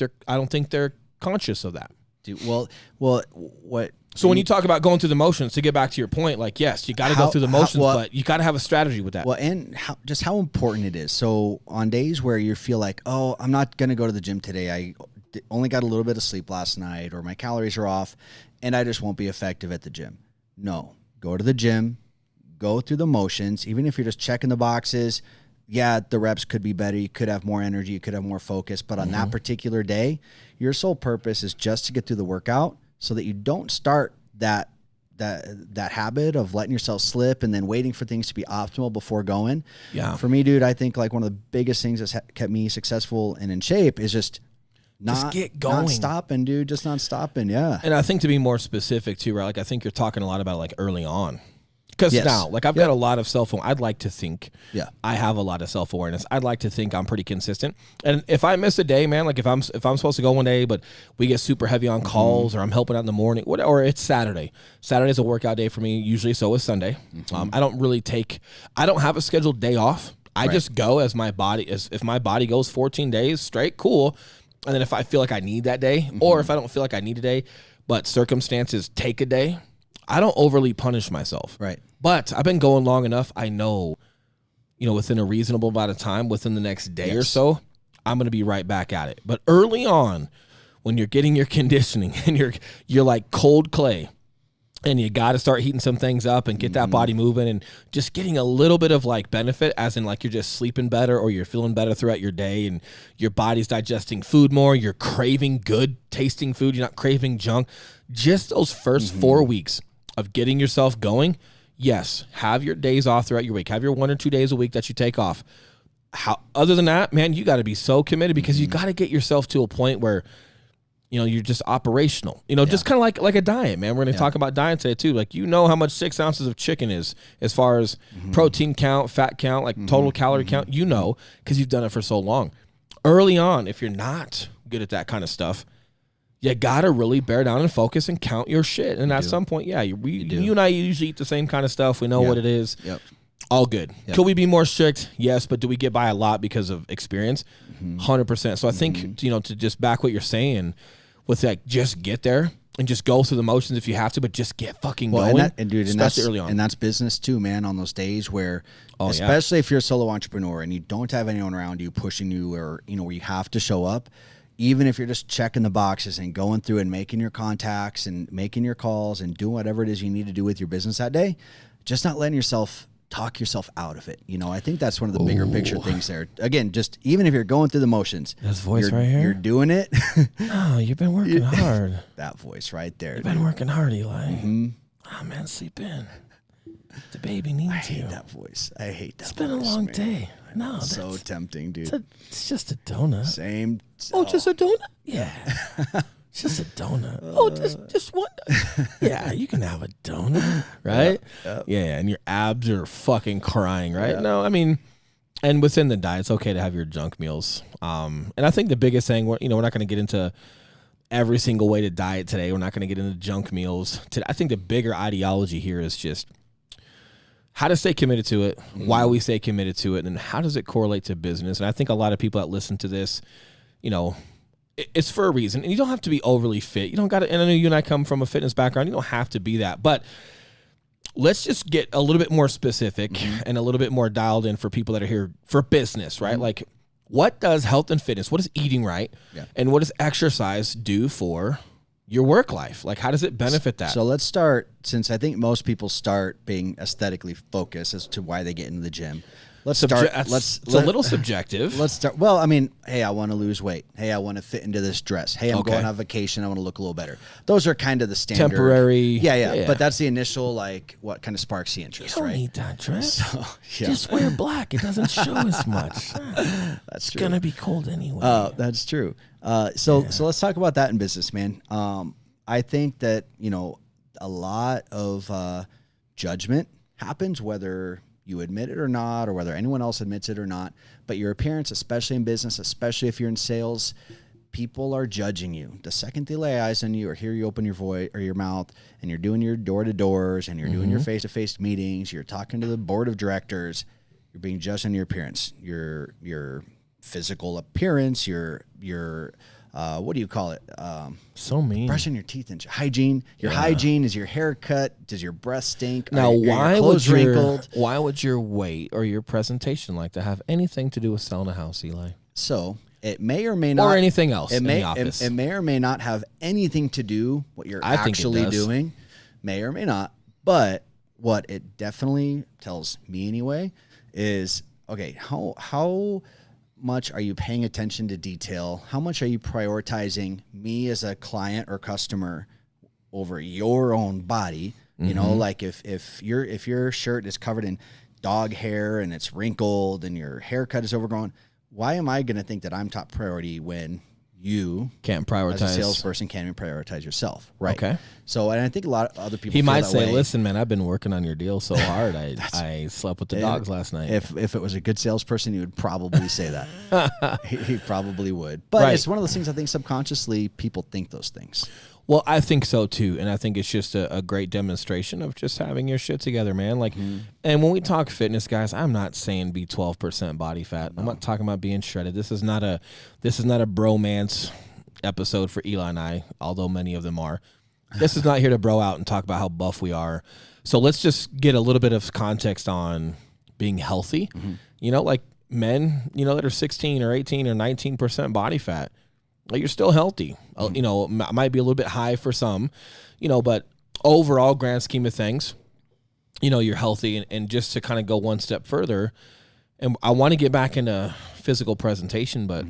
they're conscious of that. Dude, well, what? So when you talk about going through the motions, to get back to your point, like, yes, you got to go through the motions, but you got to have a strategy with that. Well, and how important it is. So on days where you feel like, oh, I'm not going to go to the gym today. I only got a little bit of sleep last night or my calories are off and I just won't be effective at the gym. No, go to the gym. Go through the motions, even if you're just checking the boxes. Yeah, the reps could be better. You could have more energy. You could have more focus. But on that particular day, your sole purpose is just to get through the workout so that you don't start that habit of letting yourself slip and then waiting for things to be optimal before going. Yeah. For me, dude, I think like one of the biggest things that's kept me successful and in shape is just get going. Not stopping, dude. Just not stopping. Yeah. And I think to be more specific too, right? Like I think you're talking a lot about like early on. Because now, like I've got a lot of I'd like to think I have a lot of self-awareness. I'd like to think I'm pretty consistent. And if I miss a day, man, like if I'm supposed to go one day, but we get super heavy on calls or I'm helping out in the morning, or it's Saturday. Saturday's a workout day for me, usually so is Sunday. I don't have a scheduled day off. I just go as my body, if my body goes 14 days straight, cool. And then if I feel like I need that day, or if I don't feel like I need a day, but circumstances take a day, I don't overly punish myself. Right. But I've been going long enough. I know, within a reasonable amount of time, within the next day or so, I'm going to be right back at it. But early on, when you're getting your conditioning and you're like cold clay and you got to start heating some things up and get that body moving and just getting a little bit of like benefit, as in like you're just sleeping better or you're feeling better throughout your day and your body's digesting food more. You're craving good tasting food. You're not craving junk. Just those first 4 weeks of getting yourself going. Yes, have your days off throughout your week. Have your 1 or 2 days a week that you take off. Other than that, man, you got to be so committed because you got to get yourself to a point where, you're just operational. Just kind of like a diet, man. We're going to talk about diet today too. Like, how much 6 ounces of chicken is as far as protein count, fat count, like total calorie count, because you've done it for so long. Early on, if you're not good at that kind of stuff, you got to really bear down and focus and count your shit. And at some point, you and I usually eat the same kind of stuff. We know what it is. Yep. All good. Yep. Could we be more strict? Yes, but do we get by a lot because of experience? 100%. So I think, to just back what you're saying with like, just get there and just go through the motions if you have to, but just get fucking going. Especially early on. And that's business too, man, on those days where, especially if you're a solo entrepreneur and you don't have anyone around you pushing you or, where you have to show up. Even if you're just checking the boxes and going through and making your contacts and making your calls and doing whatever it is you need to do with your business that day, just not letting yourself talk yourself out of it. I think that's one of the bigger picture things there. Again, just even if you're going through the motions, this voice right here, you're doing it. Oh, you've been working hard. That voice right there. You've been working hard, Eli. Oh man, sleep in. The baby needs I hate you. that voice. I hate that. It's been a long day. No, so tempting, dude. It's just a donut. Same. Oh, just a donut? Yeah. It's just a donut. Oh, just one. Yeah, you can have a donut, right? Yep. Yeah, and your abs are fucking crying, right? Yep. No, I mean, and within the diet, it's okay to have your junk meals. And I think the biggest thing, we're not going to get into every single way to diet today. We're not going to get into junk meals. I think the bigger ideology here is just how to stay committed to it, why we stay committed to it, and how does it correlate to business. And I think a lot of people that listen to this, it's for a reason. And you don't have to be overly fit. You don't got to, and I know you and I come from a fitness background. You don't have to be that. But let's just get a little bit more specific and a little bit more dialed in for people that are here for business, right? Like, what does health and fitness, what does eating right, and what does exercise do for your work life? Like, how does it benefit that? So let's start, since I think most people start being aesthetically focused as to why they get into the gym. Let's start. It's a little subjective. Let's start. Well, I mean, hey, I want to lose weight. Hey, I want to fit into this dress. Hey, I'm going on vacation. I want to look a little better. Those are kind of the standard. Temporary. Yeah. But that's the initial, like, what kind of sparks the interest, you don't need that dress. So, Just wear black. It doesn't show as much. It's going to be cold anyway. That's true. So let's talk about that in business, man. I think that, a lot of judgment happens, whether you admit it or not, or whether anyone else admits it or not. But your appearance, especially in business, especially if you're in sales, people are judging you. The second they lay eyes on you or hear you open your voice or your mouth, and you're doing your door-to-doors and you're doing your face-to-face meetings, you're talking to the board of directors, you're being judged on your appearance, your physical appearance, your what do you call it? So mean. Brushing your teeth and hygiene. Your hygiene is your haircut. Does your breath stink? Now, why would your weight or your presentation like to have anything to do with selling a house, Eli? So it may or may not, or anything else in the office. It may or may not have anything to do what you're actually doing. May or may not. But what it definitely tells me anyway is, okay, how much are you paying attention to detail? How much are you prioritizing me as a client or customer over your own body? Like if your shirt is covered in dog hair and it's wrinkled and your haircut is overgrown, why am I going to think that I'm top priority when you can't prioritize? As a salesperson can't even prioritize yourself, right? Okay. So, and I think a lot of other people. He might say, "Listen, man, I've been working on your deal so hard. I slept with the dogs last night." If it was a good salesperson, he would probably say that. he probably would. But it's one of those things. I think subconsciously people think those things. Well, I think so too, and I think it's just a great demonstration of just having your shit together, man. Like, and when we talk fitness, guys, I'm not saying be 12% body fat. No. I'm not talking about being shredded. This is not a bromance episode for Eli and I, although many of them are. This is not here to bro out and talk about how buff we are. So let's just get a little bit of context on being healthy. Like men, that are 16 or 18 or 19% body fat. Like, you're still healthy. Might be a little bit high for some, but overall grand scheme of things, you're healthy. And just to kind of go one step further, and I want to get back into physical presentation, but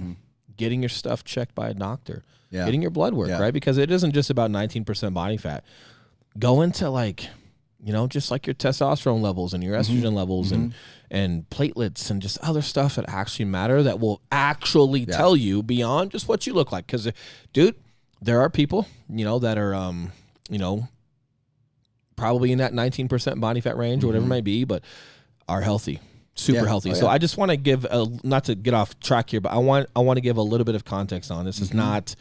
getting your stuff checked by a doctor, getting your blood work, right? Because it isn't just about 19% body fat. Go into just like your testosterone levels and your estrogen levels and platelets and just other stuff that actually matter that will actually tell you beyond just what you look like. Because, dude, there are people, that are, probably in that 19% body fat range or whatever it might be, but are healthy, super healthy. So I just want to give, not to get off track here, but I want to give a little bit of context on this. It's not,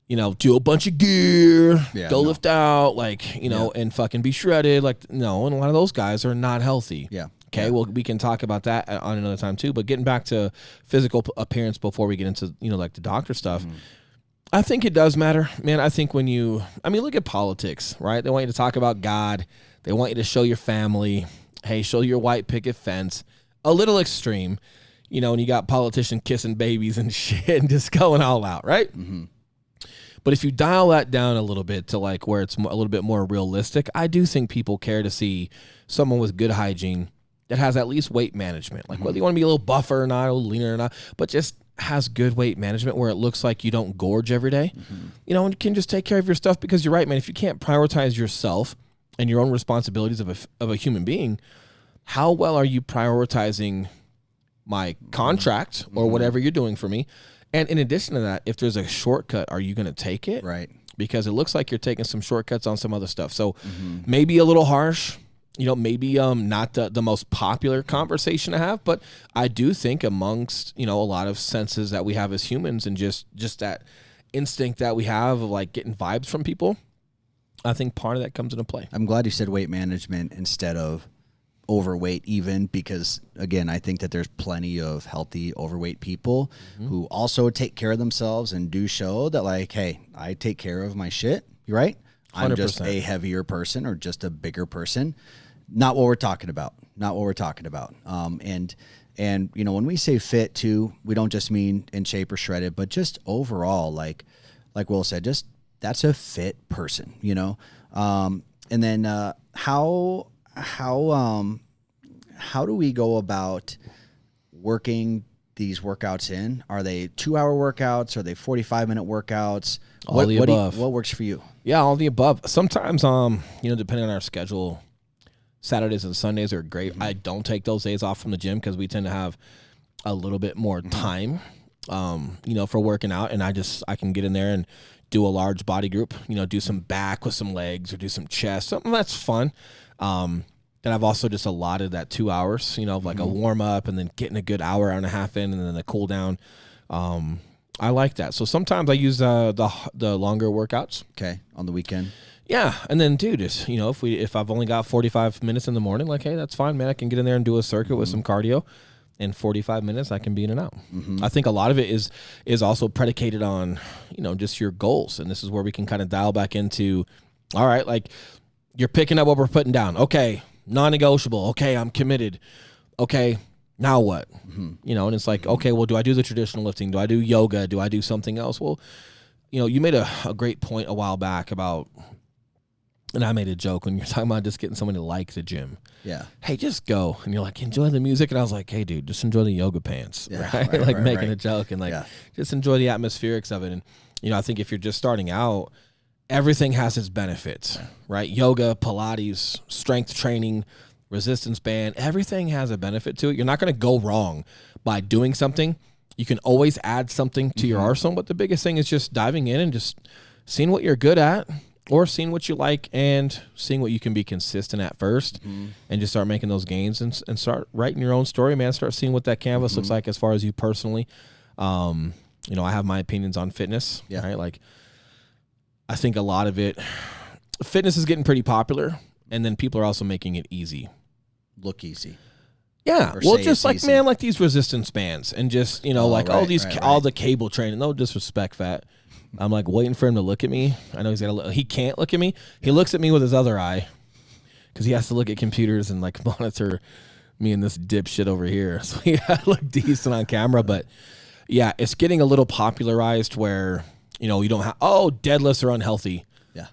do a bunch of gear, lift out, and fucking be shredded. No, and a lot of those guys are not healthy. Yeah. Okay, well, we can talk about that on another time too. But getting back to physical appearance before we get into, the doctor stuff, I think it does matter, man. I think look at politics, right? They want you to talk about God. They want you to show your family. Hey, show your white picket fence. A little extreme, and you got politicians kissing babies and shit and just going all out, right? But if you dial that down a little bit to where it's a little bit more realistic, I do think people care to see someone with good hygiene, that has at least weight management. Like whether you want to be a little buffer or not, a little leaner or not, but just has good weight management where it looks like you don't gorge every day, and you can just take care of your stuff, because you're right, man. If you can't prioritize yourself and your own responsibilities of a human being, how well are you prioritizing my contract or whatever you're doing for me? And in addition to that, if there's a shortcut, are you going to take it? Right. Because it looks like you're taking some shortcuts on some other stuff. So maybe a little harsh, maybe not the most popular conversation to have, but I do think amongst, a lot of senses that we have as humans, and just that instinct that we have of like getting vibes from people, I think part of that comes into play. I'm glad you said weight management instead of overweight, even, because again, I think that there's plenty of healthy overweight people who also take care of themselves and do show that, like, hey, I take care of my shit. You're right. I'm 100%. just a heavier person or just a bigger person. Not what we're talking about. Not what we're talking about. And when we say fit too, we don't just mean in shape or shredded, but just overall, like Will said, just that's a fit person, And then how do we go about working these workouts in? Are they 2-hour workouts? Are they 45-minute workouts? All the above. What works for you? Yeah, all the above. Sometimes, depending on our schedule, Saturdays and Sundays are great. I don't take those days off from the gym because we tend to have a little bit more time, for working out. And I can get in there and do a large body group, do some back with some legs or do some chest, something that's fun. And I've also just allotted that 2 hours, of like a warm up and then getting a good hour and a half in and then the cool down. I like that. So sometimes I use the longer workouts. Okay, on the weekend. Yeah, and then dude, if I've only got 45 minutes in the morning, like, hey, that's fine, man. I can get in there and do a circuit with some cardio. In 45 minutes, I can be in and out. I think a lot of it is also predicated on, just your goals. And this is where we can kind of dial back into, all right, like you're picking up what we're putting down. Okay, non-negotiable. Okay, I'm committed. Okay, now what? And it's like, okay, well, do I do the traditional lifting? Do I do yoga? Do I do something else? Well, you made a great point a while back about, and I made a joke when you're talking about just getting someone to like the gym. Yeah. Hey, just go. And you're like, enjoy the music. And I was like, hey, dude, just enjoy the yoga pants. Yeah, right? Making a joke and just enjoy the atmospherics of it. And, I think if you're just starting out, everything has its benefits, right? Yoga, Pilates, strength training, resistance band, everything has a benefit to it. You're not going to go wrong by doing something. You can always add something to your arsenal. But the biggest thing is just diving in and just seeing what you're good at, or seeing what you like and seeing what you can be consistent at first, and just start making those gains and start writing your own story, man. Start seeing what that canvas looks like as far as you personally. I have my opinions on fitness, right? Like, I think a lot of it, fitness is getting pretty popular, and then people are also making it easy. Look easy. Yeah. Well, just like, easy. Man, like these resistance bands and just, all the cable training. No disrespect, Fat. I'm like waiting for him to look at me. I know he can't look at me. He looks at me with his other eye because he has to look at computers and like monitor me and this dipshit over here. So he look decent on camera. But yeah, it's getting a little popularized where, you don't have, deadlifts are unhealthy. Yeah.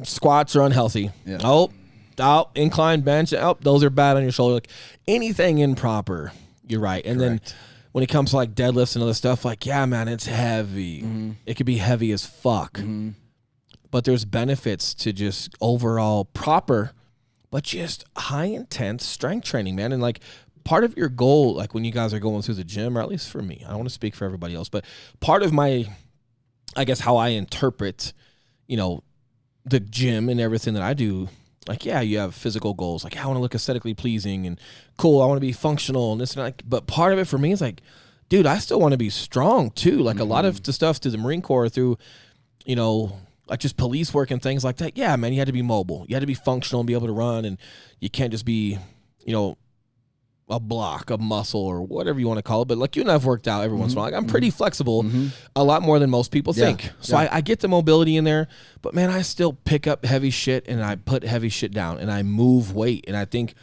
Squats are unhealthy. Yeah. Incline bench. Those are bad on your shoulder. Like anything improper, you're right. And then when it comes to like deadlifts and other stuff, like, yeah, man, it's heavy. It could be heavy as fuck. But there's benefits to just overall proper, but just high intense strength training, man. And like part of your goal, like when you guys are going through the gym, or at least for me, I don't want to speak for everybody else, but part of my, I guess how I interpret, the gym and everything that I do, like, yeah, you have physical goals. Like, I want to look aesthetically pleasing and cool. I want to be functional and this and that. But part of it for me is like, dude, I still want to be strong too. Like a lot of the stuff through the Marine Corps, through, like just police work and things like that. Yeah, man, you had to be mobile. You had to be functional and be able to run. And you can't just be, a block, a muscle, or whatever you want to call it. But like you and I've worked out every once in a while. Like I'm pretty flexible, a lot more than most people think. So I get the mobility in there, but man, I still pick up heavy shit and I put heavy shit down and I move weight. And I think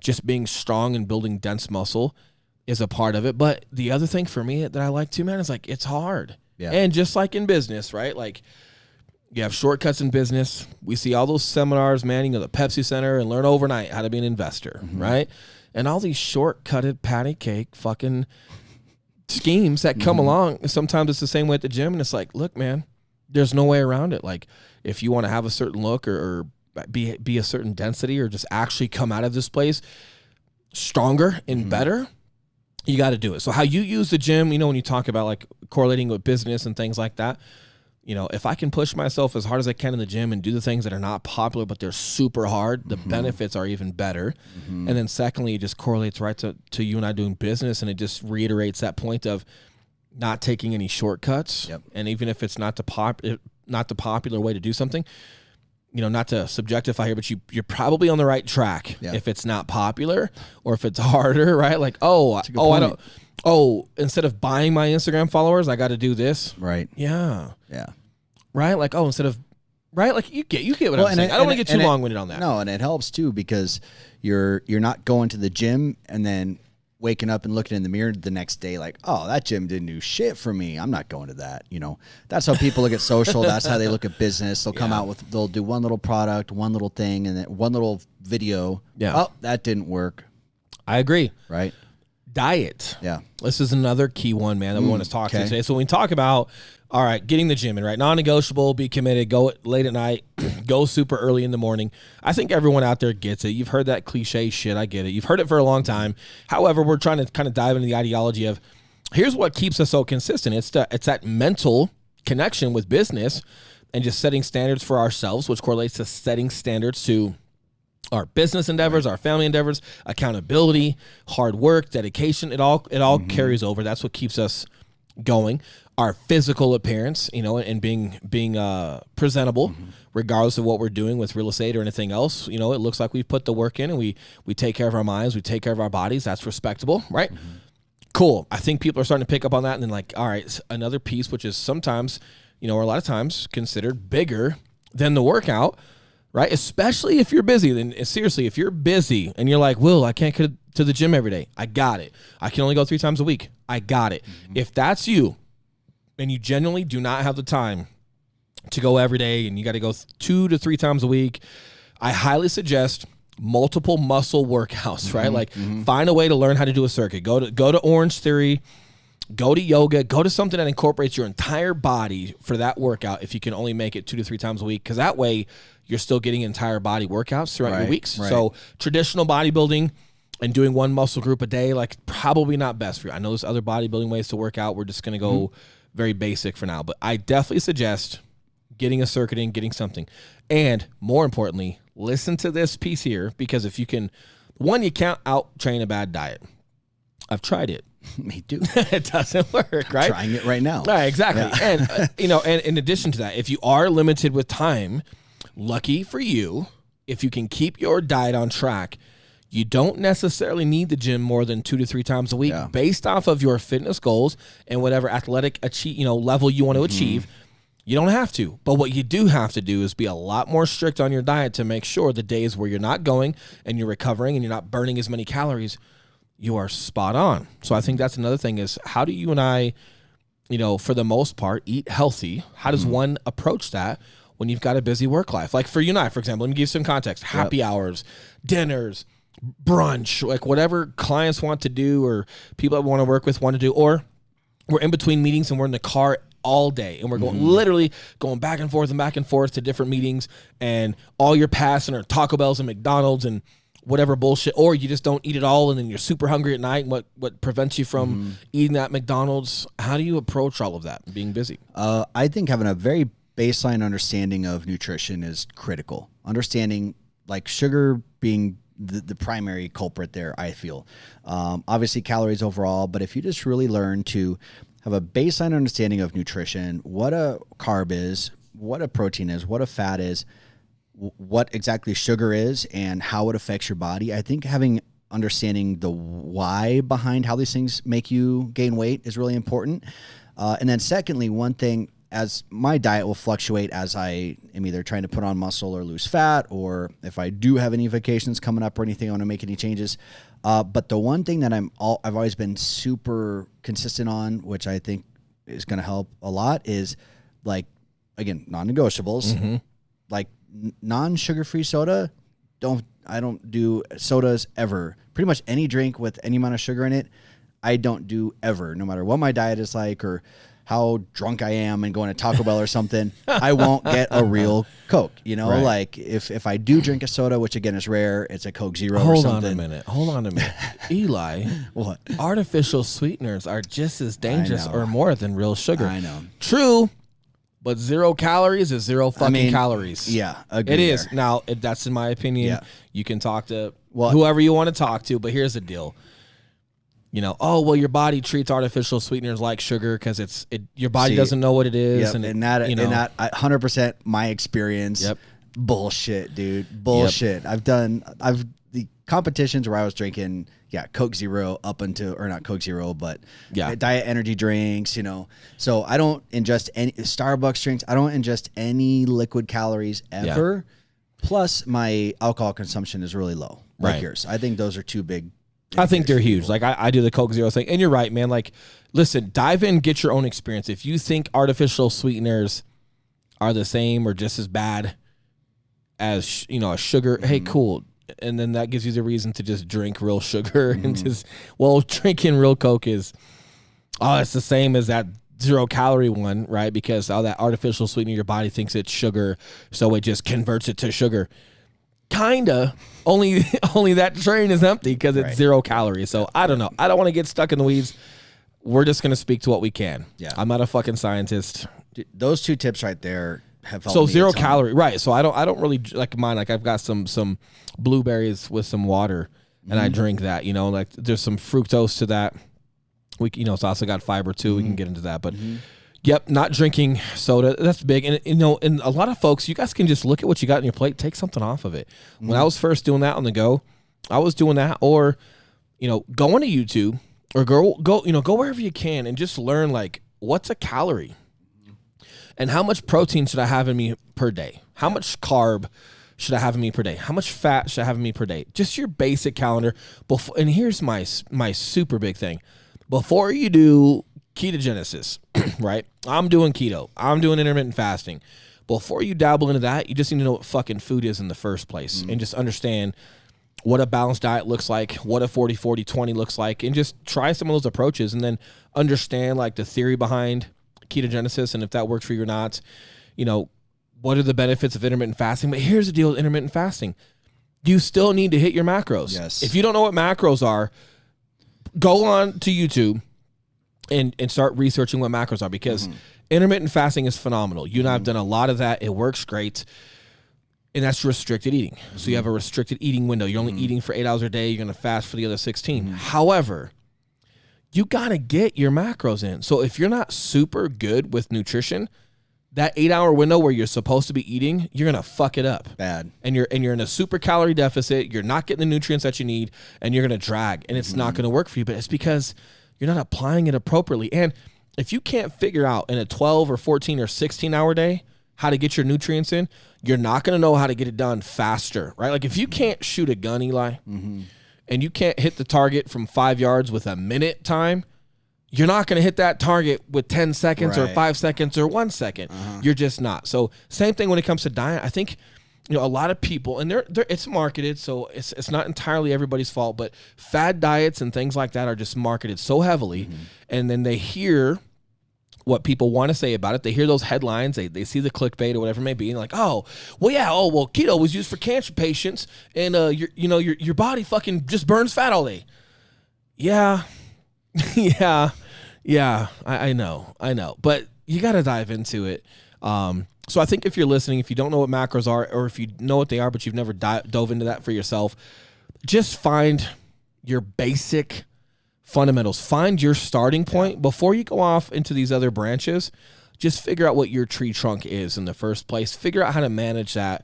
just being strong and building dense muscle is a part of it. But the other thing for me that I like too, man, is like it's hard. Yeah. And just like in business, right? Like You have shortcuts in business. We see all those seminars, man, the Pepsi Center and Learn Overnight How to Be an Investor, right? And all these shortcutted patty cake fucking schemes that come along. Sometimes it's the same way at the gym, and it's like, look, man, there's no way around it. Like, if you want to have a certain look or be a certain density or just actually come out of this place stronger and better, you got to do it. So how you use the gym, when you talk about like correlating with business and things like that, if I can push myself as hard as I can in the gym and do the things that are not popular, but they're super hard, the benefits are even better. And then secondly, it just correlates right to you and I doing business. And it just reiterates that point of not taking any shortcuts. Yep. And even if it's not the popular way to do something, not to subjectify here, but you're probably on the right track. Yeah. If it's not popular or if it's harder, right? Like, instead of buying my Instagram followers, I got to do this. Right. Yeah. Yeah. Right. Like, instead of, right. Like you get what I'm saying. I don't want to get too long-winded on that. No. And it helps too, because you're not going to the gym and then waking up and looking in the mirror the next day like, oh, that gym didn't do shit for me. I'm not going to that. That's how people look at social. That's how they look at business. They'll come out they'll do one little product, one little thing, and then one little video. Yeah. Oh, that didn't work. I agree. Right. Diet. Yeah. This is another key one, man, that we want to talk to today. So when we talk about, all right, getting the gym in, right? Non-negotiable, be committed, go late at night, go super early in the morning. I think everyone out there gets it. You've heard that cliche shit. I get it. You've heard it for a long time. However, we're trying to kind of dive into the ideology of here's what keeps us so consistent. It's that mental connection with business and just setting standards for ourselves, which correlates to setting standards to our business endeavors, our family endeavors, accountability, hard work, dedication. It all carries over. That's what keeps us going. Our physical appearance, and being presentable, regardless of what we're doing with real estate or anything else. It looks like we've put the work in and we take care of our minds, we take care of our bodies. That's respectable, right? Cool. I think people are starting to pick up on that, and then like, all right, another piece, which is sometimes, or a lot of times considered bigger than the workout, right? Especially if you're busy. Then seriously, if you're busy and you're like, Will, I can't get to the gym every day. I got it. I can only go 3 times a week. I got it. If that's you, and you genuinely do not have the time to go every day and you got to go 2 to 3 times a week, I highly suggest multiple muscle workouts, right? Like find a way to learn how to do a circuit. Go to Orange Theory, go to yoga, go to something that incorporates your entire body for that workout if you can only make it 2 to 3 times a week, because that way you're still getting entire body workouts throughout your weeks. Right. So traditional bodybuilding and doing one muscle group a day, like probably not best for you. I know there's other bodybuilding ways to work out. We're just going to go very basic for now, but I definitely suggest getting a circuit in, getting something. And more importantly, listen to this piece here, because if you can, one, you can't out train a bad diet. I've tried it. Me too. It doesn't work, right? I'm trying it right now. Right, exactly. Yeah. And, and in addition to that, if you are limited with time, lucky for you, if you can keep your diet on track, you don't necessarily need the gym more than 2 to 3 times a week based off of your fitness goals and whatever athletic level you want to achieve. You don't have to. But what you do have to do is be a lot more strict on your diet to make sure the days where you're not going and you're recovering and you're not burning as many calories, you are spot on. So I think that's another thing is, how do you and I, for the most part, eat healthy? How does one approach that when you've got a busy work life? Like for you and I, for example, let me give you some context. Happy hours, dinners, brunch, like whatever clients want to do or people that want to work with want to do, or we're in between meetings and we're in the car all day and we're going literally going back and forth to different meetings, and all you're passing are Taco Bells and McDonald's and whatever bullshit, or you just don't eat it all and then you're super hungry at night. And what prevents you from eating that McDonald's? How do you approach all of that being busy? I think having a very baseline understanding of nutrition is critical. Understanding like sugar being the primary culprit there, I feel. Obviously calories overall, but if you just really learn to have a baseline understanding of nutrition, what a carb is, what a protein is, what a fat is, what exactly sugar is, and how it affects your body, I think understanding the why behind how these things make you gain weight is really important. And then secondly, one thing, as my diet will fluctuate as I am either trying to put on muscle or lose fat, or if I do have any vacations coming up or anything, I want to make any changes. But the one thing that I've always been super consistent on, which I think is going to help a lot, is like again, non-negotiables, like non-sugar-free soda. I don't do sodas ever. Pretty much any drink with any amount of sugar in it, I don't do ever, no matter what my diet is like or how drunk I am and going to Taco Bell or something. I won't get a real Coke. You know, like if I do drink a soda, which again is rare, it's a Coke Zero or something. Hold on a minute. Eli, what? Artificial sweeteners are just as dangerous or more than real sugar. I know. True. But 0 calories is 0 fucking calories. Yeah, it is. Now, that's in my opinion. Yeah. You can talk to whoever you want to talk to, but here's the deal. You know, your body treats artificial sweeteners like sugar because your body doesn't know what it is. Yep, and that 100% my experience. Yep. Bullshit, dude. Bullshit. Yep. The competitions where I was drinking, Coke Zero not Coke Zero, but diet energy drinks, you know. So I don't ingest any Starbucks drinks. I don't ingest any liquid calories ever. Yeah. Plus my alcohol consumption is really low. Like yours. I think those are two big. I think they're huge. Like I do the Coke Zero thing, and you're right, man. Like, listen, dive in, get your own experience. If you think artificial sweeteners are the same or just as bad as a sugar, hey, cool. And then that gives you the reason to just drink real sugar and just drinking real Coke is it's the same as that 0 calorie one, right? Because all that artificial sweetener, your body thinks it's sugar, so it just converts it to sugar. Kinda. Only that train is empty because it's 0 calories. So I don't know. I don't want to get stuck in the weeds. We're just gonna speak to what we can. Yeah. I'm not a fucking scientist. Dude, those two tips right there have helped me 0 calorie, right? So I don't really like mine. Like I've got some blueberries with some water, and I drink that. You know, like there's some fructose to that. It's also got fiber too. We can get into that, but. Yep, not drinking soda. That's big. And, and a lot of folks, you guys can just look at what you got on your plate, take something off of it. When I was first doing that on the go, I was doing that. Or, go into YouTube or go wherever you can and just learn, like, what's a calorie? And how much protein should I have in me per day? How much carb should I have in me per day? How much fat should I have in me per day? Just your basic calendar. And here's my super big thing. Before you do ketogenesis, right? I'm doing keto. I'm doing intermittent fasting. Before you dabble into that, you just need to know what fucking food is in the first place and just understand what a balanced diet looks like, what a 40-40-20 looks like, and just try some of those approaches and then understand like the theory behind ketogenesis and if that works for you or not. What are the benefits of intermittent fasting? But here's the deal with intermittent fasting. You still need to hit your macros. Yes. If you don't know what macros are, go on to YouTube and start researching what macros are because intermittent fasting is phenomenal. You and I have done a lot of that. It works great. And that's restricted eating. So you have a restricted eating window. You're only eating for 8 hours a day. You're going to fast for the other 16. However, you got to get your macros in. So if you're not super good with nutrition, that 8-hour window where you're supposed to be eating, you're going to fuck it up. Bad. And you're in a super calorie deficit. You're not getting the nutrients that you need and you're going to drag and it's not going to work for you. But it's because you're not applying it appropriately. And if you can't figure out in a 12 or 14 or 16-hour day how to get your nutrients in, you're not going to know how to get it done faster, right? Like if you can't shoot a gun, Eli, and you can't hit the target from 5 yards with a minute time, you're not going to hit that target with 10 seconds or 5 seconds or 1 second. You're just not. So same thing when it comes to diet. I think a lot of people, and it's marketed, so it's not entirely everybody's fault, but fad diets and things like that are just marketed so heavily, and then they hear what people want to say about it. They hear those headlines, they see the clickbait or whatever it may be, and like, keto was used for cancer patients, and your body fucking just burns fat all day. Yeah, I know, but you got to dive into it. So I think if you're listening, if you don't know what macros are, or if you know what they are, but you've never dove into that for yourself, just find your basic fundamentals. Find your starting point before you go off into these other branches. Just figure out what your tree trunk is in the first place. Figure out how to manage that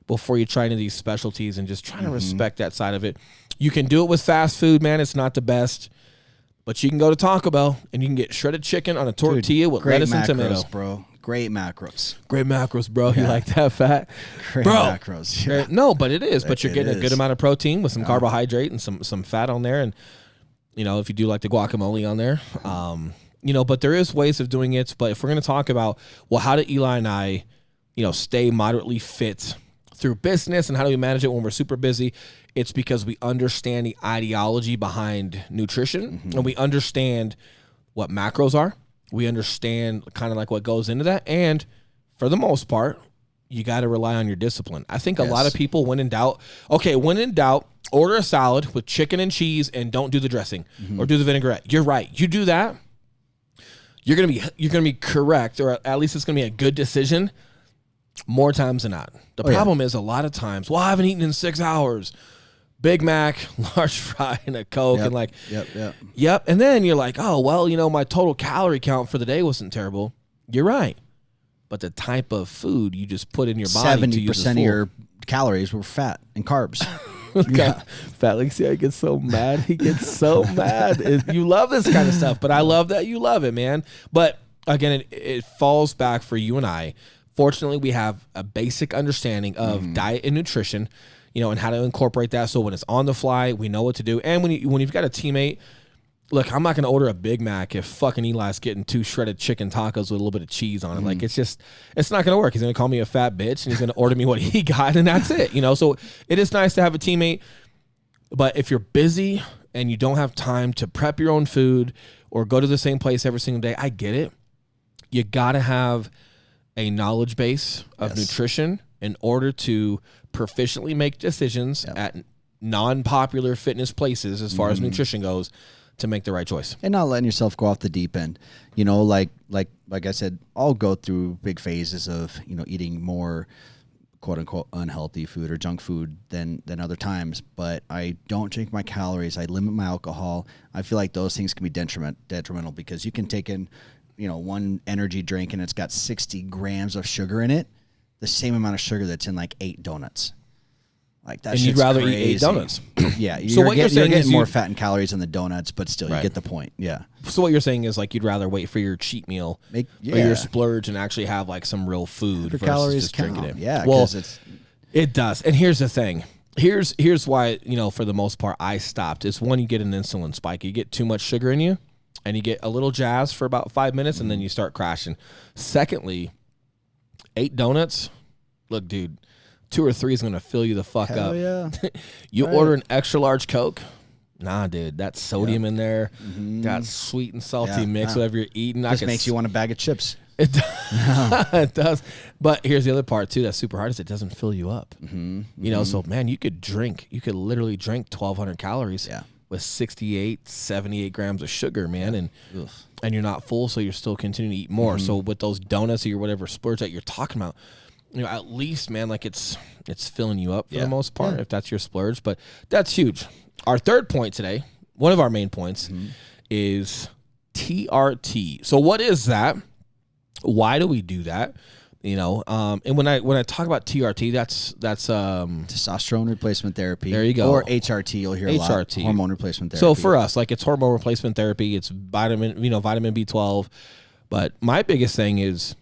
before you try into these specialties and just try to respect that side of it. You can do it with fast food, man. It's not the best. But you can go to Taco Bell and you can get shredded chicken on a tortilla with lettuce and tomato. Bro. Great macros. Great macros, bro. Yeah. You like that, Fat? Great macros. Yeah. No, but it is. But you're getting a good amount of protein with some carbohydrate and some fat on there. And, if you do like the guacamole on there, But there is ways of doing it. But if we're going to talk about, well, how do Eli and I, stay moderately fit through business, and how do we manage it when we're super busy? It's because we understand the ideology behind nutrition, and we understand what macros are. We understand kind of like what goes into that. And for the most part, you got to rely on your discipline. I think a lot of people, when in doubt, order a salad with chicken and cheese and don't do the dressing or do the vinaigrette. You're right. You do that, you're gonna be correct, or at least it's gonna be a good decision more times than not. The problem is a lot of times, well, I haven't eaten in 6 hours. Big Mac, large fry, and a Coke, and like, yep. And then you're like, oh, well, my total calorie count for the day wasn't terrible. You're right. But the type of food you just put in your body, 70% of your calories were fat and carbs. Fat, like, see, I get so mad. He gets so mad. You love this kind of stuff, but I love that you love it, man. But again, it falls back for you and I. Fortunately, we have a basic understanding of diet and nutrition, and how to incorporate that. So when it's on the fly, we know what to do. And when you've got a teammate, look, I'm not going to order a Big Mac if fucking Eli's getting 2 shredded chicken tacos with a little bit of cheese on it. Like, it's not going to work. He's going to call me a fat bitch, and he's going to order me what he got, and that's it. So it is nice to have a teammate. But if you're busy and you don't have time to prep your own food or go to the same place every single day, I get it. You got to have a knowledge base of nutrition in order to proficiently make decisions at non-popular fitness places as far as nutrition goes to make the right choice. And not letting yourself go off the deep end. Like I said, I'll go through big phases of, eating more quote unquote unhealthy food or junk food than other times, but I don't drink my calories. I limit my alcohol. I feel like those things can be detrimental because you can take in, one energy drink and it's got 60 grams of sugar in it, the same amount of sugar that's in like 8 donuts. Like that. And you'd rather eat 8 donuts. Yeah. You're getting more fat and calories in the donuts, but still you get the point. Yeah. So what you're saying is like you'd rather wait for your cheat meal or your splurge and actually have like some real food versus calories just drinking it. Yeah. Well, it does. And here's the thing. Here's why, for the most part, I stopped. It's one, you get an insulin spike. You get too much sugar in you and you get a little jazz for about 5 minutes and then you start crashing. Secondly, 8 donuts. Look, dude, 2 or 3 is going to fill you the fuck up. Yeah. You order an extra large Coke. Nah, dude, that sodium in there, that sweet and salty mix, whatever you're eating. Just makes you want a bag of chips. It does. It does. But here's the other part, too, that's super hard is it doesn't fill you up. So, man, you could literally drink 1,200 calories with 68, 78 grams of sugar, man, and you're not full, so you're still continuing to eat more. So with those donuts or your whatever splurge that you're talking about, at least, man, like it's filling you up for the most part, if that's your splurge. But that's huge. Our third point today, one of our main points, is TRT. So what is that? Why do we do that? And when I talk about TRT, that's testosterone replacement therapy. There you go. Or HRT, you'll hear a lot. Hormone replacement therapy. So for us, like it's hormone replacement therapy. It's vitamin B12. But my biggest thing is,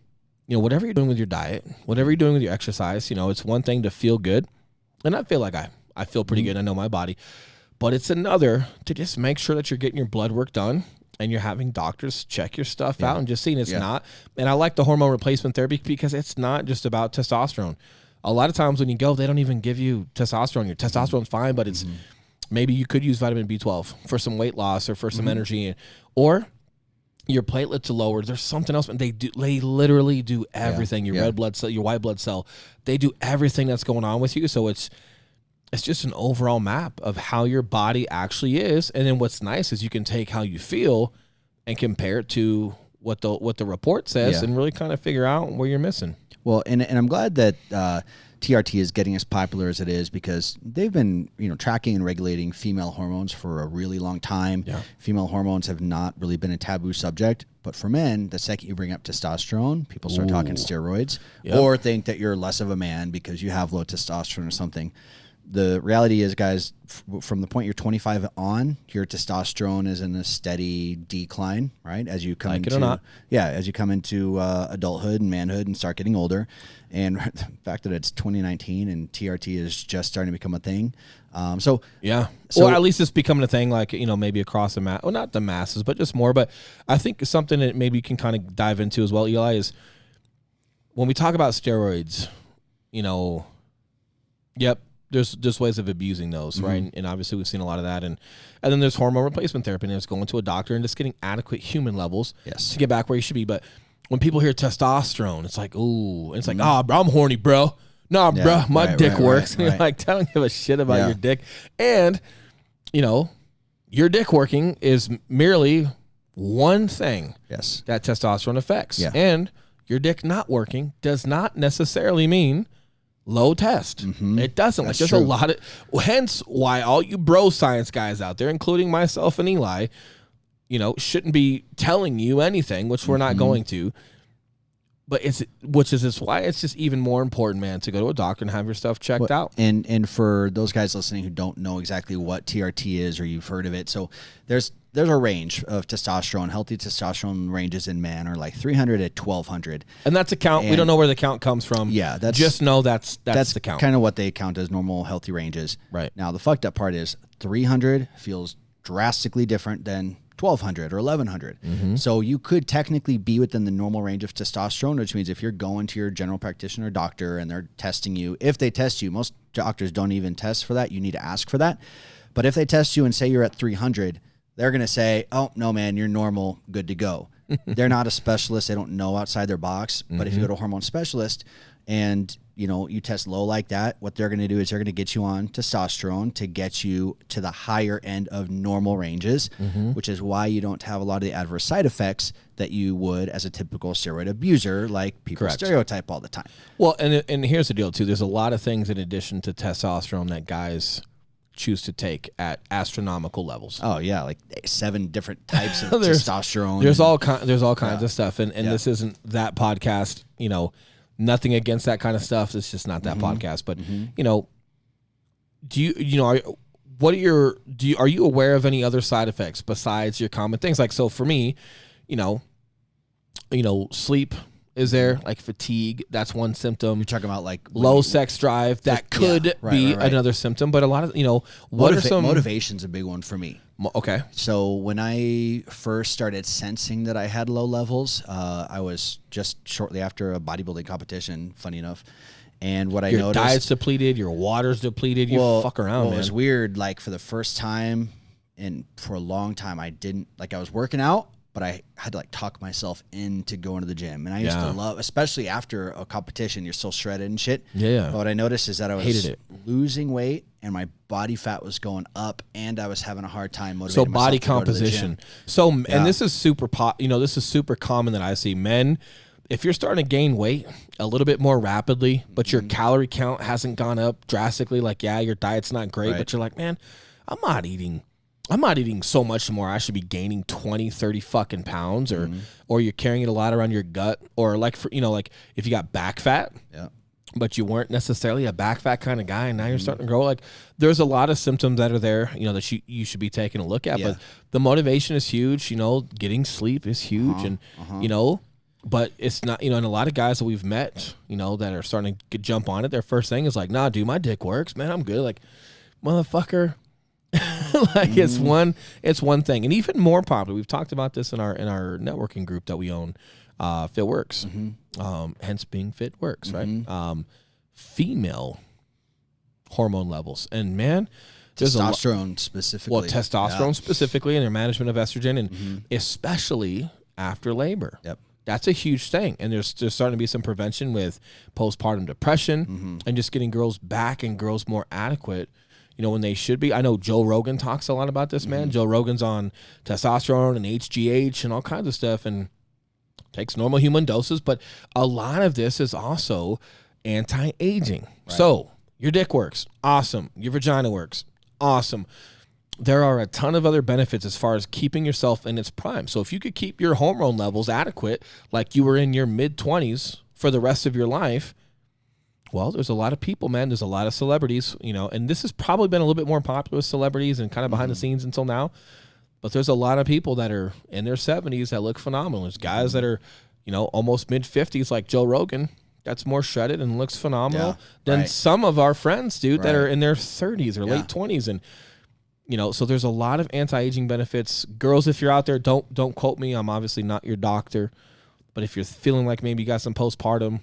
whatever you're doing with your diet, whatever you're doing with your exercise, it's one thing to feel good. And I feel like I feel pretty good. I know my body. But it's another to just make sure that you're getting your blood work done and you're having doctors check your stuff out and just seeing it's not. And I like the hormone replacement therapy because it's not just about testosterone. A lot of times when you go, they don't even give you testosterone. Your testosterone's fine, but it's maybe you could use vitamin B12 for some weight loss or for some energy, or your platelets are lowered. There's something else. They literally do everything. Your red blood cell, your white blood cell, they do everything that's going on with you. So it's just an overall map of how your body actually is. And then what's nice is you can take how you feel and compare it to what the report says and really kind of figure out where you're missing. Well, and I'm glad that TRT is getting as popular as it is because they've been, tracking and regulating female hormones for a really long time. Yeah. Female hormones have not really been a taboo subject, but for men, the second you bring up testosterone, people start talking steroids or think that you're less of a man because you have low testosterone or something. The reality is, guys, from the point you're 25 on, your testosterone is in a steady decline, right? As you come as you come into adulthood and manhood and start getting older. And the fact that it's 2019 and TRT is just starting to become a thing, So yeah. So- Or at least it's becoming a thing, like, maybe across the well, not the masses, but just more. But I think something that maybe you can kind of dive into as well, Eli, is when we talk about steroids, yep, there's ways of abusing those, right? And obviously we've seen a lot of that. And then there's hormone replacement therapy, and it's going to a doctor and just getting adequate human levels to get back where you should be. But when people hear testosterone, it's like, ooh, and it's like, bro, I'm horny, bro. Nah, bro, my dick works. And you're like, I don't give a shit about your dick. And, your dick working is merely one thing that testosterone affects. Yeah. And your dick not working does not necessarily mean low test. It doesn't. That's there's true. a lot of, hence why all you bro science guys out there, including myself and Eli, shouldn't be telling you anything, which we're not going to. But which is why it's just even more important, man, to go to a doctor and have your stuff checked out. And for those guys listening who don't know exactly what TRT is, or you've heard of it, so there's a range of testosterone. Healthy testosterone ranges in men are like 300 to 1200. And that's a count. We don't know where the count comes from. Yeah, just know that's the count. Kind of what they count as normal healthy ranges. Right. Now the fucked up part is 300 feels drastically different than 1200 or 1100. So you could technically be within the normal range of testosterone, which means if you're going to your general practitioner doctor and they're testing you, if they test you, most doctors don't even test for that. You need to ask for that. But if they test you and say you're at 300, they're going to say, oh, no, man, you're normal, good to go. They're not a specialist. They don't know outside their box. But if you go to a hormone specialist and you test low like that, what they're going to do is they're going to get you on testosterone to get you to the higher end of normal ranges, which is why you don't have a lot of the adverse side effects that you would as a typical steroid abuser, like people stereotype all the time. Well, and here's the deal, too. There's a lot of things in addition to testosterone that guys choose to take at astronomical levels. Oh, yeah, like 7 different types of testosterone. There's all kinds of stuff. And this isn't that podcast, nothing against that kind of stuff. It's just not that podcast. But do you are you aware of any other side effects besides your common things? Like, so for me, sleep is there, like fatigue. That's one symptom. You're talking about like low sex drive. That could be another symptom. But a lot of what are some motivation's a big one for me. Okay. So when I first started sensing that I had low levels, I was just shortly after a bodybuilding competition, funny enough. And what I noticed... Your diet's depleted, your water's depleted, you fuck around, man. It was weird, like for the first time and for a long time, I didn't... Like I was working out, but I had to like talk myself into going to the gym. And I used to love, especially after a competition, you're still shredded and shit. Yeah. But what I noticed is that I was hated it. losing weight and my body fat was going up and I was having a hard time motivating So myself body to go to the composition. gym. So, and this is super this is super common that I see. Men, if you're starting to gain weight a little bit more rapidly, but your calorie count hasn't gone up drastically, like, your diet's not great, but you're like, man, I'm not eating so much more. I should be gaining 20, 30 fucking pounds, or you're carrying it a lot around your gut, or like like if you got back fat, but you weren't necessarily a back fat kind of guy, and now you're starting to grow. Like, there's a lot of symptoms that are there, that you should be taking a look at. But the motivation is huge. Getting sleep is huge, and but it's not. And a lot of guys that we've met, that are starting to jump on it. Their first thing is like, nah, dude, my dick works, man. I'm good. Like, motherfucker. Like it's one thing. And even more popular, we've talked about this in our networking group that we own, FitWorks, hence being FitWorks, right? Female hormone levels, and man, there's testosterone specifically. Well, testosterone specifically, and their management of estrogen, and especially after labor. Yep. That's a huge thing. And there's starting to be some prevention with postpartum depression and just getting girls back and girls more adequate, when they should be. I know Joe Rogan talks a lot about this, man. Joe Rogan's on testosterone and HGH and all kinds of stuff and takes normal human doses. But a lot of this is also anti-aging. Right. So your dick works. Awesome. Your vagina works. Awesome. There are a ton of other benefits as far as keeping yourself in its prime. So if you could keep your hormone levels adequate, like you were in your mid-20s for the rest of your life, well, there's a lot of people, man. There's a lot of celebrities, and this has probably been a little bit more popular with celebrities and kind of behind the scenes until now. But there's a lot of people that are in their 70s that look phenomenal. There's guys that are, almost mid-50s like Joe Rogan that's more shredded and looks phenomenal than right. some of our friends, dude, that Right. are in their 30s or late 20s. And, you know, so there's a lot of anti-aging benefits. Girls, if you're out there, don't quote me. I'm obviously not your doctor. But if you're feeling like maybe you got some postpartum,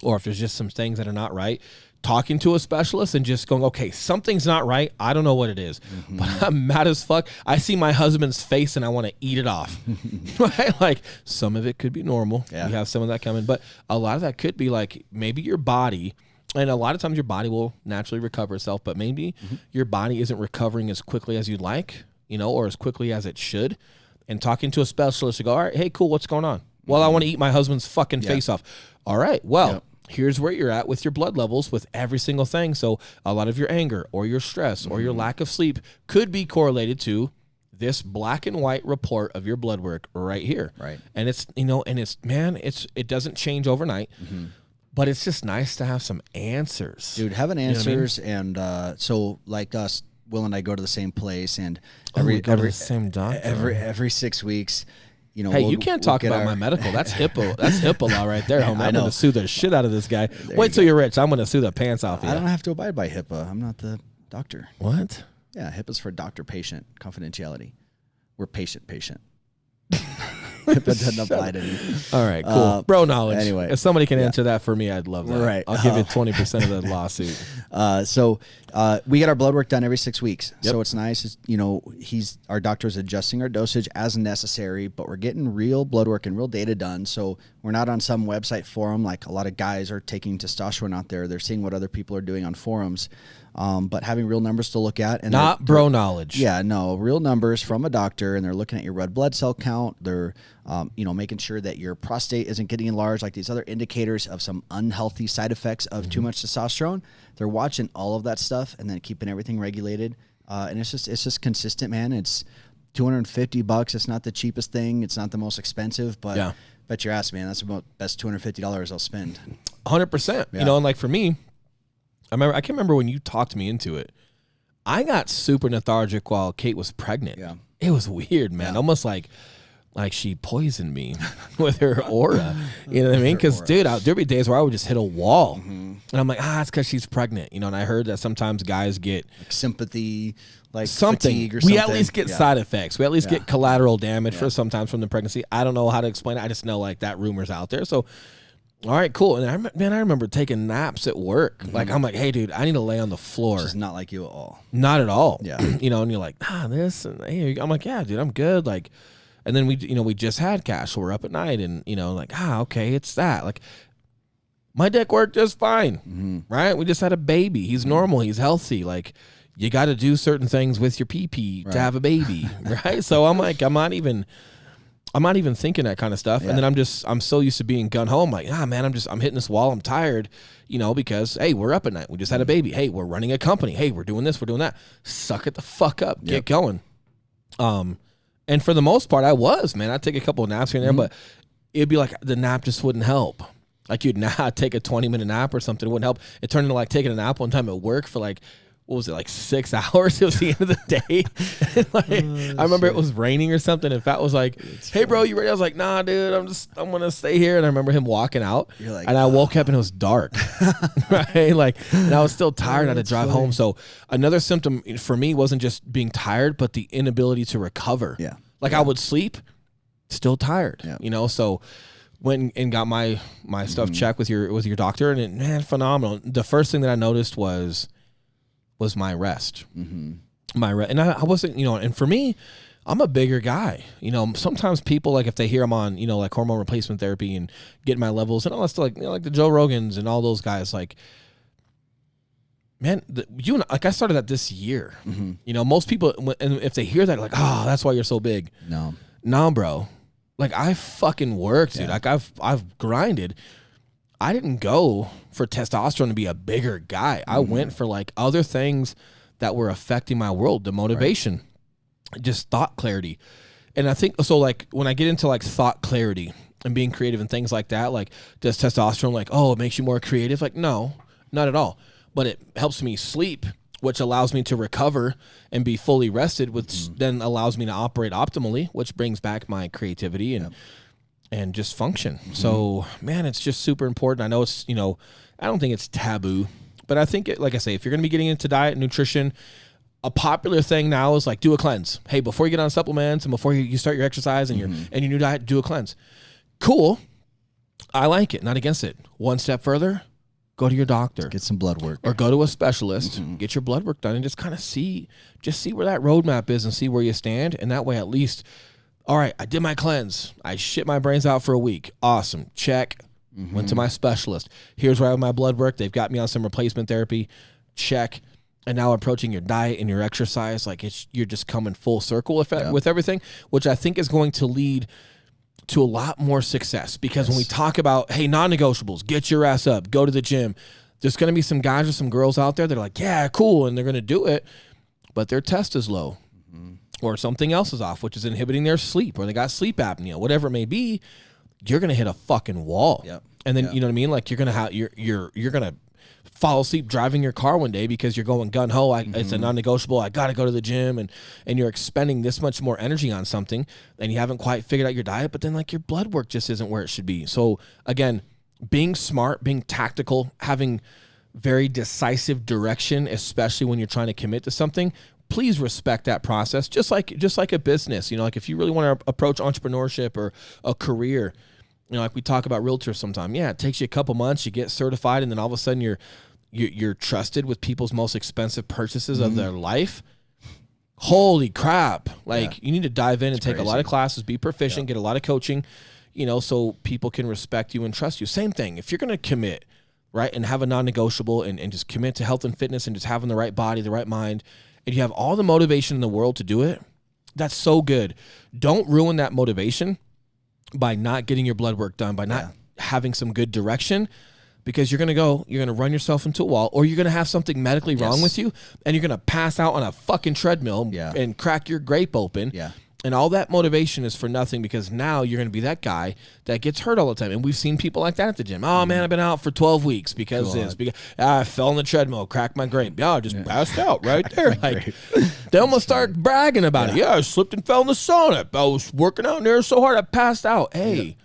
or if there's just some things that are not right, talking to a specialist and just going, okay, something's not right. I don't know what it is, but I'm mad as fuck. I see my husband's face and I want to eat it off. Right? Like, some of it could be normal. Yeah. You have some of that coming, but a lot of that could be like maybe your body, and a lot of times your body will naturally recover itself, but maybe your body isn't recovering as quickly as you'd like, you know, or as quickly as it should. And talking to a specialist, you go, all right, hey, cool, what's going on? Well, I want to eat my husband's fucking face off. All right, well, here's where you're at with your blood levels with every single thing. So a lot of your anger or your stress or your lack of sleep could be correlated to this black and white report of your blood work right here. Right. And it's, you know, and it's, man, it doesn't change overnight, but it's just nice to have some answers. Dude, having answers. You know what I mean? And so like us, Will and I go to the same place, and We go to the same doctor. every 6 weeks, you know. Hey, you can't talk about my medical. That's HIPAA. That's HIPAA law right there, homie. I I'm know. going to sue the shit out of this guy. Wait till you're rich. I'm going to sue the pants off you. I don't have to abide by HIPAA. I'm not the doctor. What? Yeah, HIPAA's for doctor-patient confidentiality. We're patient-patient. HIPAA doesn't apply to me. All right, cool. Bro knowledge. Anyway. If somebody can answer that for me, I'd love that. Right. I'll give you 20% of the lawsuit. So we get our blood work done every 6 weeks. So it's nice. It's, you know, our doctor's adjusting our dosage as necessary, but we're getting real blood work and real data done. So we're not on some website forum like a lot of guys are taking testosterone out there. They're seeing what other people are doing on forums, but having real numbers to look at. And Not bro knowledge. Yeah, no, real numbers from a doctor, and they're looking at your red blood cell count. They're, you know, making sure that your prostate isn't getting enlarged, like these other indicators of some unhealthy side effects of too much testosterone. They're watching all of that stuff and then keeping everything regulated. And it's just consistent, man. It's $250. It's not the cheapest thing. It's not the most expensive, but bet your ass, man, that's about best $250 I'll spend. 100%. You know, and like for me, I can't remember when you talked me into it. I got super lethargic while Kate was pregnant. Yeah. It was weird, man. Almost like she poisoned me with her aura. You know what I mean? Because, dude, there'd be days where I would just hit a wall. And I'm like, it's because she's pregnant. You know, and I heard that sometimes guys get like sympathy, like something. Fatigue or something. We at least get side effects. We at least get collateral damage for sometimes from the pregnancy. I don't know how to explain it. I just know like that rumor's out there. So, all right, cool. And I remember taking naps at work. Like, I'm like, hey, dude, I need to lay on the floor. Which is not like you at all. Not at all. Yeah. You know, and you're like, this. And hey, I'm like, yeah, dude, I'm good. Like, and then we just had cash. So we're up at night and, you know, like, okay, it's that. Like, my dick worked just fine, right? We just had a baby. He's normal. He's healthy. Like, you got to do certain things with your pee-pee to have a baby, right? So I'm like, I'm not even thinking that kind of stuff. And then I'm so used to being gun home. Like, man, I'm hitting this wall. I'm tired, you know, because, hey, we're up at night. We just had a baby. Hey, we're running a company. Hey, we're doing this. We're doing that. Suck it the fuck up. Get going. And for the most part, I was, man. I'd take a couple of naps here and there, but it'd be like the nap just wouldn't help. Like you'd take a 20-minute nap or something. It wouldn't help. It turned into like taking a nap one time at work for like, what was it, like 6 hours? It was the end of the day. I remember it was raining or something. And Fat was like, hey, bro, you ready? I was like, nah, dude, I'm going to stay here. And I remember him walking out. You're like, and I woke up and it was dark. Right? Like, and I was still tired. I had to drive home. So another symptom for me wasn't just being tired, but the inability to recover. Yeah. Like I would sleep, still tired, you know? So went and got my stuff checked with your doctor, and man, phenomenal. The first thing that I noticed was my rest. My rest. And I wasn't, you know, and for me, I'm a bigger guy. You know, sometimes people, like if they hear I'm on, you know, like hormone replacement therapy and getting my levels and all that stuff, like, you know, like the Joe Rogans and all those guys, like, man, I started that this year. You know, most people, and if they hear that, like, that's why you're so big. No, bro. Like I fucking worked, dude. Like I've grinded. I didn't go for testosterone to be a bigger guy. I went for like other things that were affecting my world, the motivation, just thought clarity. And I think so. Like when I get into like thought clarity and being creative and things like that, like does testosterone like, it makes you more creative? Like, no, not at all. But it helps me sleep, which allows me to recover and be fully rested, which then allows me to operate optimally, which brings back my creativity. And and just function. So, man, it's just super important. I know it's, I don't think it's taboo, but I think, like I say, if you're going to be getting into diet and nutrition, a popular thing now is like do a cleanse. Hey, before you get on supplements and before you start your exercise and your new diet, do a cleanse. Cool. I like it. Not against it. One step further, go to your doctor. Get some blood work. Or go to a specialist, get your blood work done, and just kind of see where that roadmap is and see where you stand. And that way, at least, all right, I did my cleanse. I shit my brains out for a week. Awesome. Check. Went to my specialist. Here's where I have my blood work. They've got me on some replacement therapy. Check. And now approaching your diet and your exercise, like you're just coming full circle with everything, which I think is going to lead to a lot more success. Because when we talk about, hey, non-negotiables, get your ass up, go to the gym, there's going to be some guys or some girls out there that are like, yeah, cool, and they're going to do it, but their test is low. Or something else is off, which is inhibiting their sleep, or they got sleep apnea, whatever it may be. You're going to hit a fucking wall. Yep. And then, you know what I mean? Like you're going to fall asleep driving your car one day because you're going gun ho. It's a non-negotiable. I got to go to the gym, and you're expending this much more energy on something, and you haven't quite figured out your diet. But then like your blood work just isn't where it should be. So again, being smart, being tactical, having very decisive direction, especially when you're trying to commit to something. Please respect that process, just like a business. Like if you really want to approach entrepreneurship or a career. Like we talk about realtors sometime. Yeah, it takes you a couple months, you get certified, and then all of a sudden you're trusted with people's most expensive purchases of their life. Holy crap. You need to dive in and take a lot of classes, be proficient, get a lot of coaching, so people can respect you and trust you. Same thing. If you're going to commit, right, and have a non-negotiable and just commit to health and fitness and just having the right body, the right mind, and you have all the motivation in the world to do it, that's so good. Don't ruin that motivation by not getting your blood work done, by not having some good direction, because you're going to run yourself into a wall, or you're going to have something medically wrong with you, and you're going to pass out on a fucking treadmill and crack your grape open. Yeah. And all that motivation is for nothing, because now you're going to be that guy that gets hurt all the time. And we've seen people like that at the gym. Oh, man, I've been out for 12 weeks because I fell on the treadmill, cracked my grape. Yeah, I just passed out right there. They almost start bragging about it. Yeah, I slipped and fell in the sauna. I was working out in there so hard I passed out. Hey,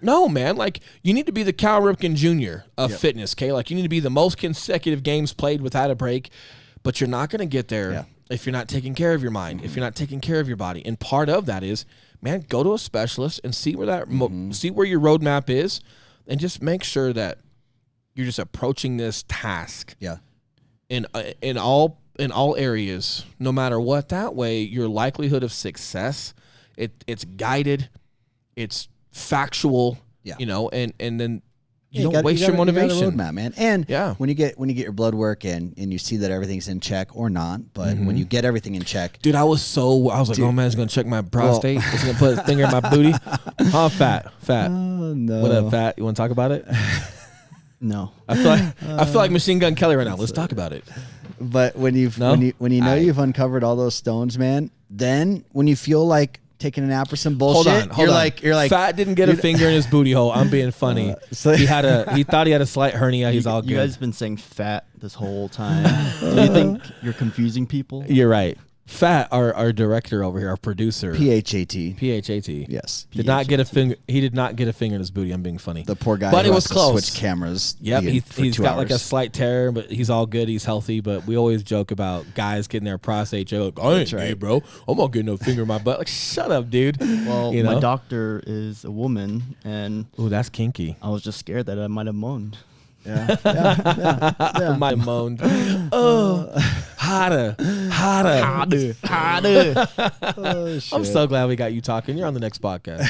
no, man. You need to be the Cal Ripken Jr. of fitness, okay? You need to be the most consecutive games played without a break, but you're not going to get there if you're not taking care of your mind, if you're not taking care of your body. And part of that is, man, go to a specialist and see where see where your roadmap is, and just make sure that you're just approaching this task in all areas, no matter what. That way, your likelihood of success, it's guided, it's factual, and then you don't waste your motivation. You got a roadmap, man. And when you get your blood work and you see that everything's in check or not, but when you get everything in check, dude, I was like, oh man, he's gonna check my prostate. He's gonna put his finger in my booty. Oh, fat. Oh, no. What up, fat? You want to talk about it? No. I feel like Machine Gun Kelly right now. Let's talk about it. But when you've uncovered all those stones, man, then when you feel like taking a nap or some bullshit, Hold on. You're like Fat didn't get a finger in his booty hole. I'm being funny. He thought he had a slight hernia. He's all good. You guys have been saying fat this whole time. Do you think you're confusing people? You're right. Fat, our director over here, our producer. PHAT. Yes. Did not get a finger. He did not get a finger in his booty. I'm being funny. The poor guy. But it was close. Switch cameras. Yep. He's got like a slight tear, but he's all good. He's healthy. But we always joke about guys getting their prostate joke. I ain't gay, bro. I'm not getting no finger in my butt. Like, shut up, dude. Well, my doctor is a woman, and that's kinky. I was just scared that I might have moaned. Yeah. Might have moaned. Oh, harder. Oh, shit. I'm so glad we got you talking. You're on the next podcast.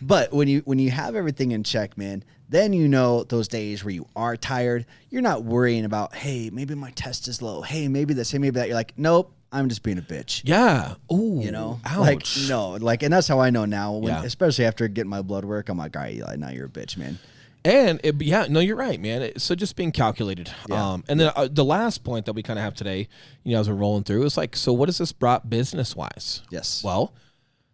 But when you have everything in check, man, then those days where you are tired, you're not worrying about, hey, maybe my test is low. Hey, maybe this. Hey, maybe that. You're like, nope. I'm just being a bitch. Yeah. Ooh. Ouch. And that's how I know now. Especially after getting my blood work, I'm like, all right, Eli, now you're a bitch, man. And you're right, man. So just being calculated. And then the last point that we kind of have today, as we're rolling through, is like, so what has this brought business wise? Yes. Well,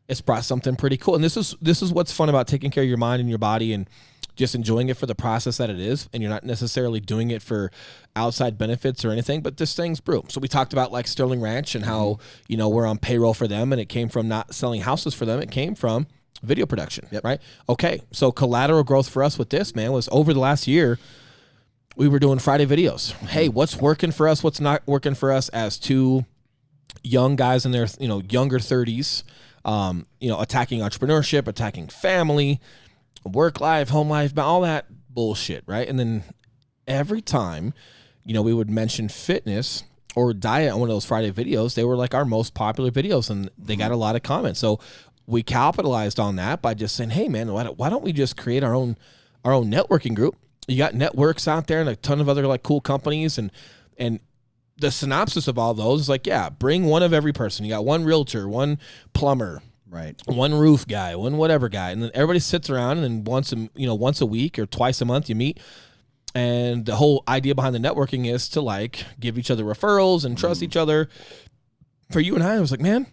it's brought something pretty cool. And this is what's fun about taking care of your mind and your body and just enjoying it for the process that it is. And you're not necessarily doing it for outside benefits or anything, but this thing's brew. So we talked about like Sterling Ranch and how, we're on payroll for them, and it came from not selling houses for them. It came from video production, Yep. right? Okay, so collateral growth for us with this, man, was over the last year, we were doing Friday videos. Hey, what's working for us? What's not working for us as two young guys in their, younger 30s, attacking entrepreneurship, attacking family, work life, home life, all that bullshit, right? And then every time, we would mention fitness or diet on one of those Friday videos, they were like our most popular videos, and they got a lot of comments. So we capitalized on that by just saying, hey, man, why don't we just create our own networking group? You got networks out there and a ton of other like cool companies, and the synopsis of all those is like, yeah, bring one of every person. You got one realtor, one plumber, Right. one roof guy, one whatever guy, and then everybody sits around, and then once a week or twice a month you meet. And the whole idea behind the networking is to like give each other referrals and trust each other. For you and I was like, man,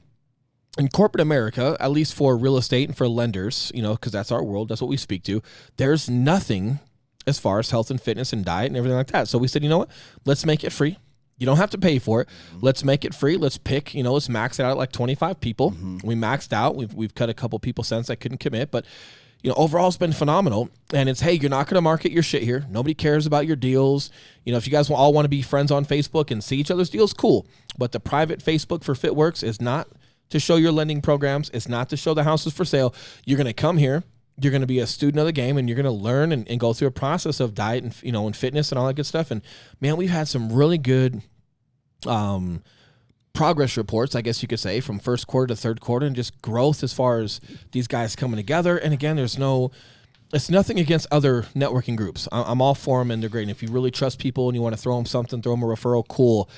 in corporate America, at least for real estate and for lenders, because that's our world, that's what we speak to, there's nothing as far as health and fitness and diet and everything like that. So we said, you know what? Let's make it free. You don't have to pay for it. Let's make it free. Let's pick, let's max it out at like 25 people. We maxed out. We've cut a couple people since I couldn't commit, but overall it's been phenomenal. And it's, hey, you're not going to market your shit here. Nobody cares about your deals. If you guys all want to be friends on Facebook and see each other's deals, cool. But the private Facebook for FitWorks is not to show your lending programs. It's not to show the houses for sale. You're going to come here. You're going to be a student of the game, and you're going to learn and go through a process of diet and, and fitness and all that good stuff. And man, we've had some really good progress reports, I guess you could say, from first quarter to third quarter, and just growth as far as these guys coming together. And again, it's nothing against other networking groups. I'm all for them, and they're great. And if you really trust people and you want to throw them something, throw them a referral, cool.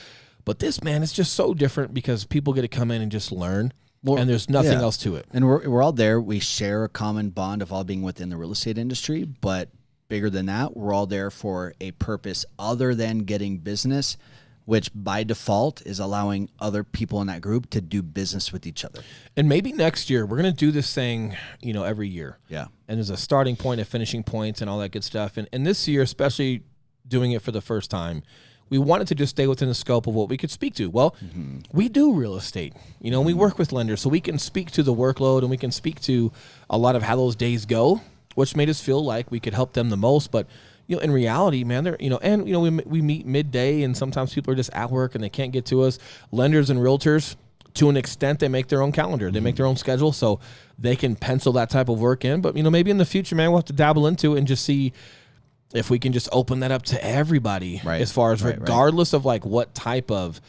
But this, man, it's just so different because people get to come in and just learn, and there's nothing else to it. And we're all there. We share a common bond of all being within the real estate industry, but bigger than that, we're all there for a purpose other than getting business, which by default is allowing other people in that group to do business with each other. And maybe next year we're going to do this thing, every year. Yeah. And there's a starting point, a finishing point, and all that good stuff. And this year, especially doing it for the first time, we wanted to just stay within the scope of what we could speak to. Well, we do real estate, we work with lenders, so we can speak to the workload, and we can speak to a lot of how those days go, which made us feel like we could help them the most. But in reality, man, they're, we meet midday, and sometimes people are just at work and they can't get to us. Lenders and realtors, to an extent, they make their own calendar. They make their own schedule, so they can pencil that type of work in. But, maybe in the future, man, we'll have to dabble into it and just see if we can just open that up to everybody, as far as regardless of like what type of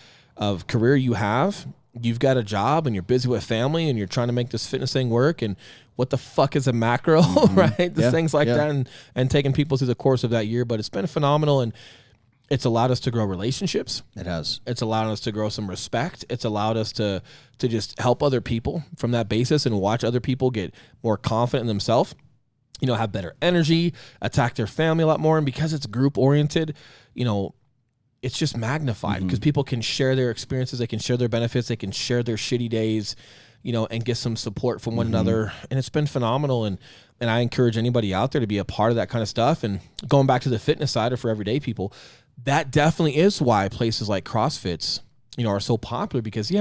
career you have. You've got a job and you're busy with family and you're trying to make this fitness thing work, and what the fuck is a macro, right? Just things like that, and taking people through the course of that year. But it's been phenomenal, and it's allowed us to grow relationships. It has. It's allowed us to grow some respect. It's allowed us to just help other people from that basis and watch other people get more confident in themselves, have better energy, attack their family a lot more. And because it's group oriented, it's just magnified because people can share their experiences. They can share their benefits. They can share their shitty days, and get some support from one another. And it's been phenomenal. And I encourage anybody out there to be a part of that kind of stuff. And going back to the fitness side, or for everyday people, that definitely is why places like CrossFits, are so popular, because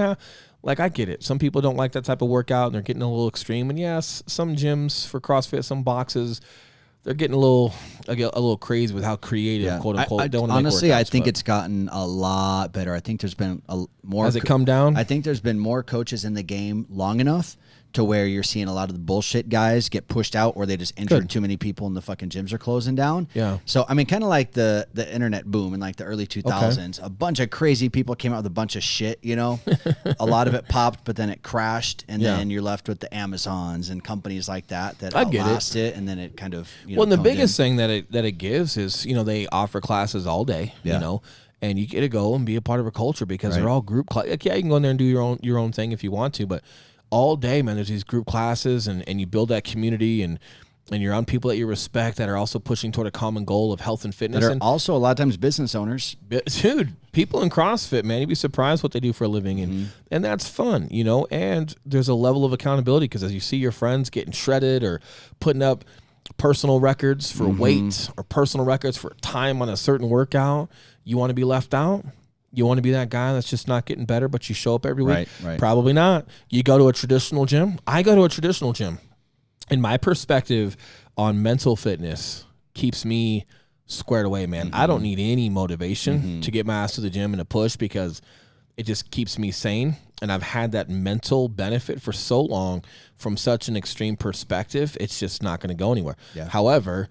like I get it. Some people don't like that type of workout and they're getting a little extreme. And yes, some gyms for CrossFit, some boxes, they're getting a little crazy with how creative, quote unquote. Honestly, I think it's gotten a lot better. I think there's been more. Has it come down? I think there's been more coaches in the game long enough to where you're seeing a lot of the bullshit guys get pushed out, or they just injured too many people and the fucking gyms are closing down. Yeah. So, I mean, kind of like the internet boom in like the early 2000s. A bunch of crazy people came out with a bunch of shit, A lot of it popped, but then it crashed, and then you're left with the Amazons and companies like that outlast it, and then it kind of, Well, and the biggest thing that it gives is, they offer classes all day, and you get to go and be a part of a culture because they're all group like, yeah, you can go in there and do your own thing if you want to, but all day, man, there's these group classes, and you build that community, and you're on people that you respect that are also pushing toward a common goal of health and fitness. That are also a lot of times business owners. Dude, people in CrossFit, man, you'd be surprised what they do for a living, and that's fun, and there's a level of accountability because as you see your friends getting shredded or putting up personal records for weight or personal records for time on a certain workout, you want to be left out? You want to be that guy that's just not getting better, but you show up every week? Right. Probably not. You go to a traditional gym. I go to a traditional gym. in my perspective on mental fitness keeps me squared away, man. I don't need any motivation to get my ass to the gym and to push because it just keeps me sane. And I've had that mental benefit for so long from such an extreme perspective, it's just not going to go anywhere. Yeah. However,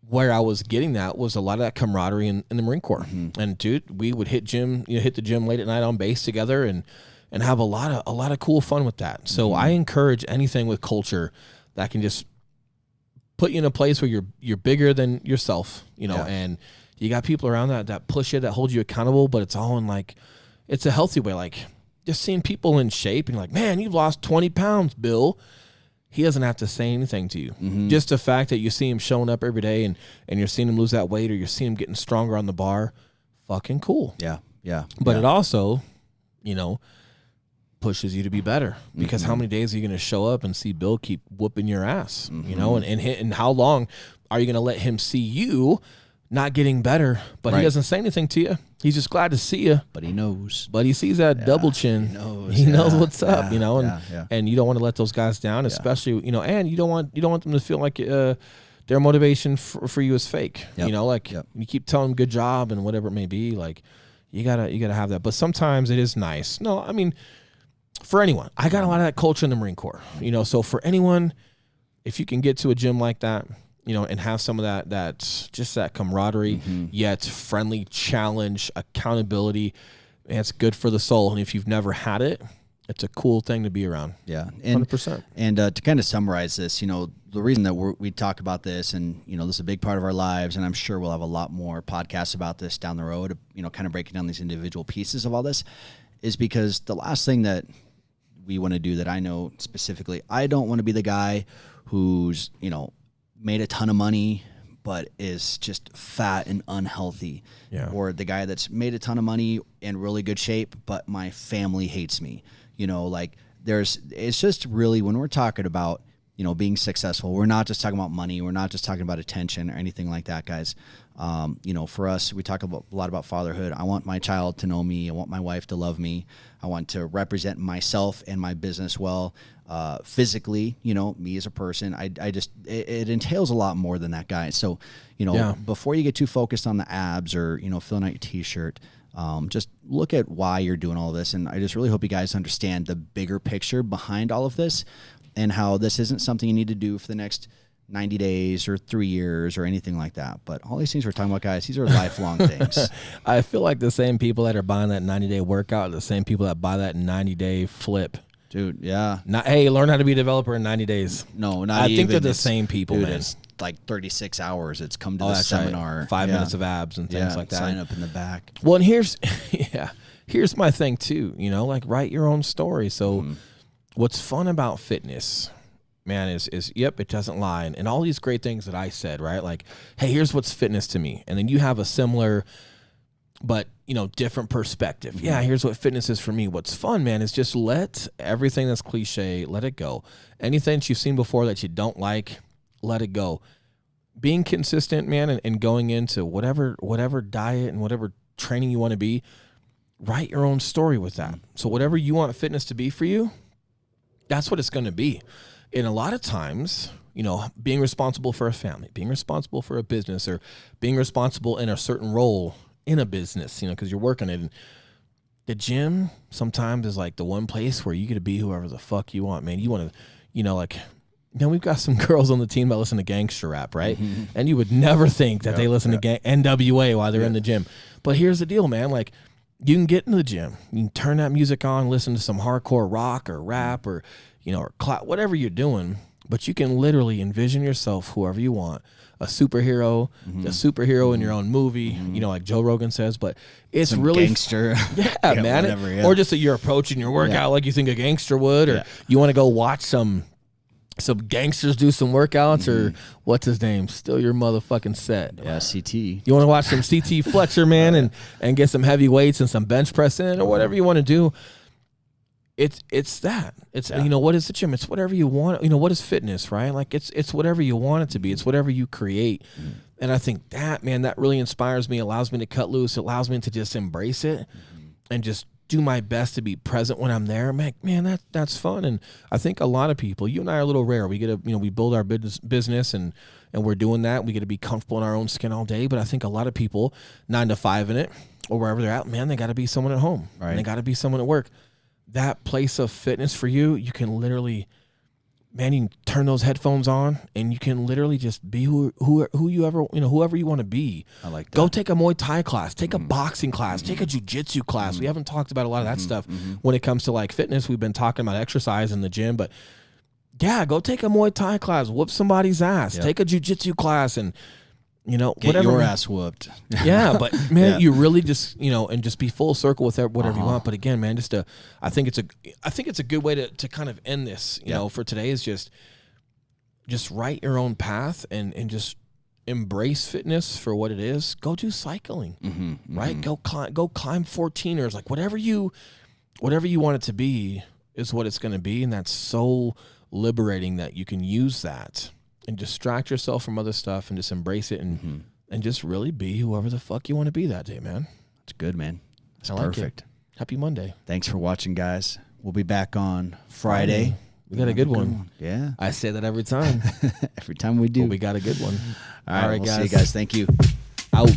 where I was getting that was a lot of that camaraderie in the Marine Corps. And dude, we would hit the gym late at night on base together and have a lot of cool fun with that. So I encourage anything with culture that can just put you in a place where you're bigger than yourself, and you got people around that push you, that hold you accountable, but it's all in like, it's a healthy way. Like just seeing people in shape and like, man, you've lost 20 pounds, Bill. He doesn't have to say anything to you. Just the fact that you see him showing up every day and you're seeing him lose that weight or you're seeing him getting stronger on the bar, fucking cool. Yeah. But it also, pushes you to be better because how many days are you going to show up and see Bill keep whooping your ass, and how long are you going to let him see you not getting better, but he doesn't say anything to you. He's just glad to see you. But he knows. But he sees that double chin. He knows what's up, and you don't want to let those guys down, especially, and you don't want them to feel like their motivation for you is fake. You keep telling them good job and whatever it may be, like you gotta have that. But sometimes it is nice. No, I mean, for anyone, I got a lot of that culture in the Marine Corps, so for anyone, if you can get to a gym like that, and have some of that just that camaraderie, yet friendly challenge, accountability, and it's good for the soul. And if you've never had it, it's a cool thing to be around. Yeah. And 100%. And to kind of summarize this, the reason that we talk about this and, this is a big part of our lives, and I'm sure we'll have a lot more podcasts about this down the road, kind of breaking down these individual pieces of all this, is because the last thing that we want to do, that I know specifically, I don't want to be the guy who's, made a ton of money but is just fat and unhealthy, or the guy that's made a ton of money in really good shape but my family hates me. It's just really, when we're talking about being successful, we're not just talking about money, we're not just talking about attention or anything like that, guys. For us, we talk a lot about fatherhood. I want my child to know me. I want my wife to love me. I want to represent myself and my business well, physically, me as a person. It entails a lot more than that, guys. So, before you get too focused on the abs or, filling out your t-shirt, just look at why you're doing all this. And I just really hope you guys understand the bigger picture behind all of this and how this isn't something you need to do for the next 90 days or 3 years or anything like that. But all these things we're talking about, guys, these are lifelong things. I feel like the same people that are buying that 90-day workout are the same people that buy that 90-day flip. Dude, yeah. Hey, learn how to be a developer in 90 days. No, not I even. think they're the same people, dude, man. It's like 36 hours. It's come to the seminar. Right. 5 minutes of abs and things like that. Sign up in the back. Well, and here's my thing too, write your own story. So what's fun about fitness, man, is it doesn't lie. And all these great things that I said, right? Like, hey, here's what's fitness to me. And then you have a similar, but, different perspective. Yeah, here's what fitness is for me. What's fun, man, is just let everything that's cliche, let it go. Anything that you've seen before that you don't like, let it go. Being consistent, man, and going into whatever diet and whatever training you want to be, write your own story with that. So whatever you want fitness to be for you, that's what it's going to be. And a lot of times, being responsible for a family, being responsible for a business, or being responsible in a certain role in a business, because you're working it. And the gym sometimes is like the one place where you get to be whoever the fuck you want, man. You want to, we've got some girls on the team that listen to gangster rap, right? And you would never think that they listen to NWA while they're in the gym. But here's the deal, man. Like, you can get in the gym, you can turn that music on, listen to some hardcore rock or rap or, or whatever you're doing, but you can literally envision yourself whoever you want, a superhero, in your own movie, like Joe Rogan says, but it's some really gangster. Man. Whatever, Or just that you're approaching your workout like you think a gangster would, or you want to go watch some gangsters do some workouts, or what's his name? Still your motherfucking set. Yeah, CT. You want to watch some CT Fletcher, man, and get some heavy weights and some bench pressing or whatever you want to do. It's that. It's what is the gym? It's whatever you want. What is fitness, right? Like it's whatever you want it to be. It's whatever you create. And I think that, man, that really inspires me, allows me to cut loose, allows me to just embrace it and just do my best to be present when I'm there. Man, that's fun. And I think a lot of people, you and I are a little rare. We get to, we build our business and we're doing that. We get to be comfortable in our own skin all day. But I think a lot of people, 9 to 5 in it or wherever they're at, man, they got to be someone at home. Right. They got to be someone at work. That place of fitness for you, you can literally, man, you can turn those headphones on and you can literally just be whoever you want to be. I like that. Go take a Muay Thai class, take a boxing class, take a jiu-jitsu class. We haven't talked about a lot of that stuff when it comes to like fitness. We've been talking about exercise in the gym, but yeah, go take a Muay Thai class, whoop somebody's ass, take a jiu-jitsu class, and get whatever. your ass whooped. Yeah, but man, you really just and just be full circle with whatever you want. But again, man, I think it's a good way to kind of end this. You know, for today is just write your own path and just embrace fitness for what it is. Go do cycling, right? Go climb 14ers, like whatever you want it to be is what it's going to be, and that's so liberating that you can use that and distract yourself from other stuff and just embrace it and just really be whoever the fuck you want to be that day, man. It's good, man. It's I like perfect. it. Happy Monday. Thanks for watching, guys. We'll be back on Friday. We got a good one. Yeah. I say that every time. Every time we do. But we got a good one. All right, we'll guys. see you guys. Thank you. Out.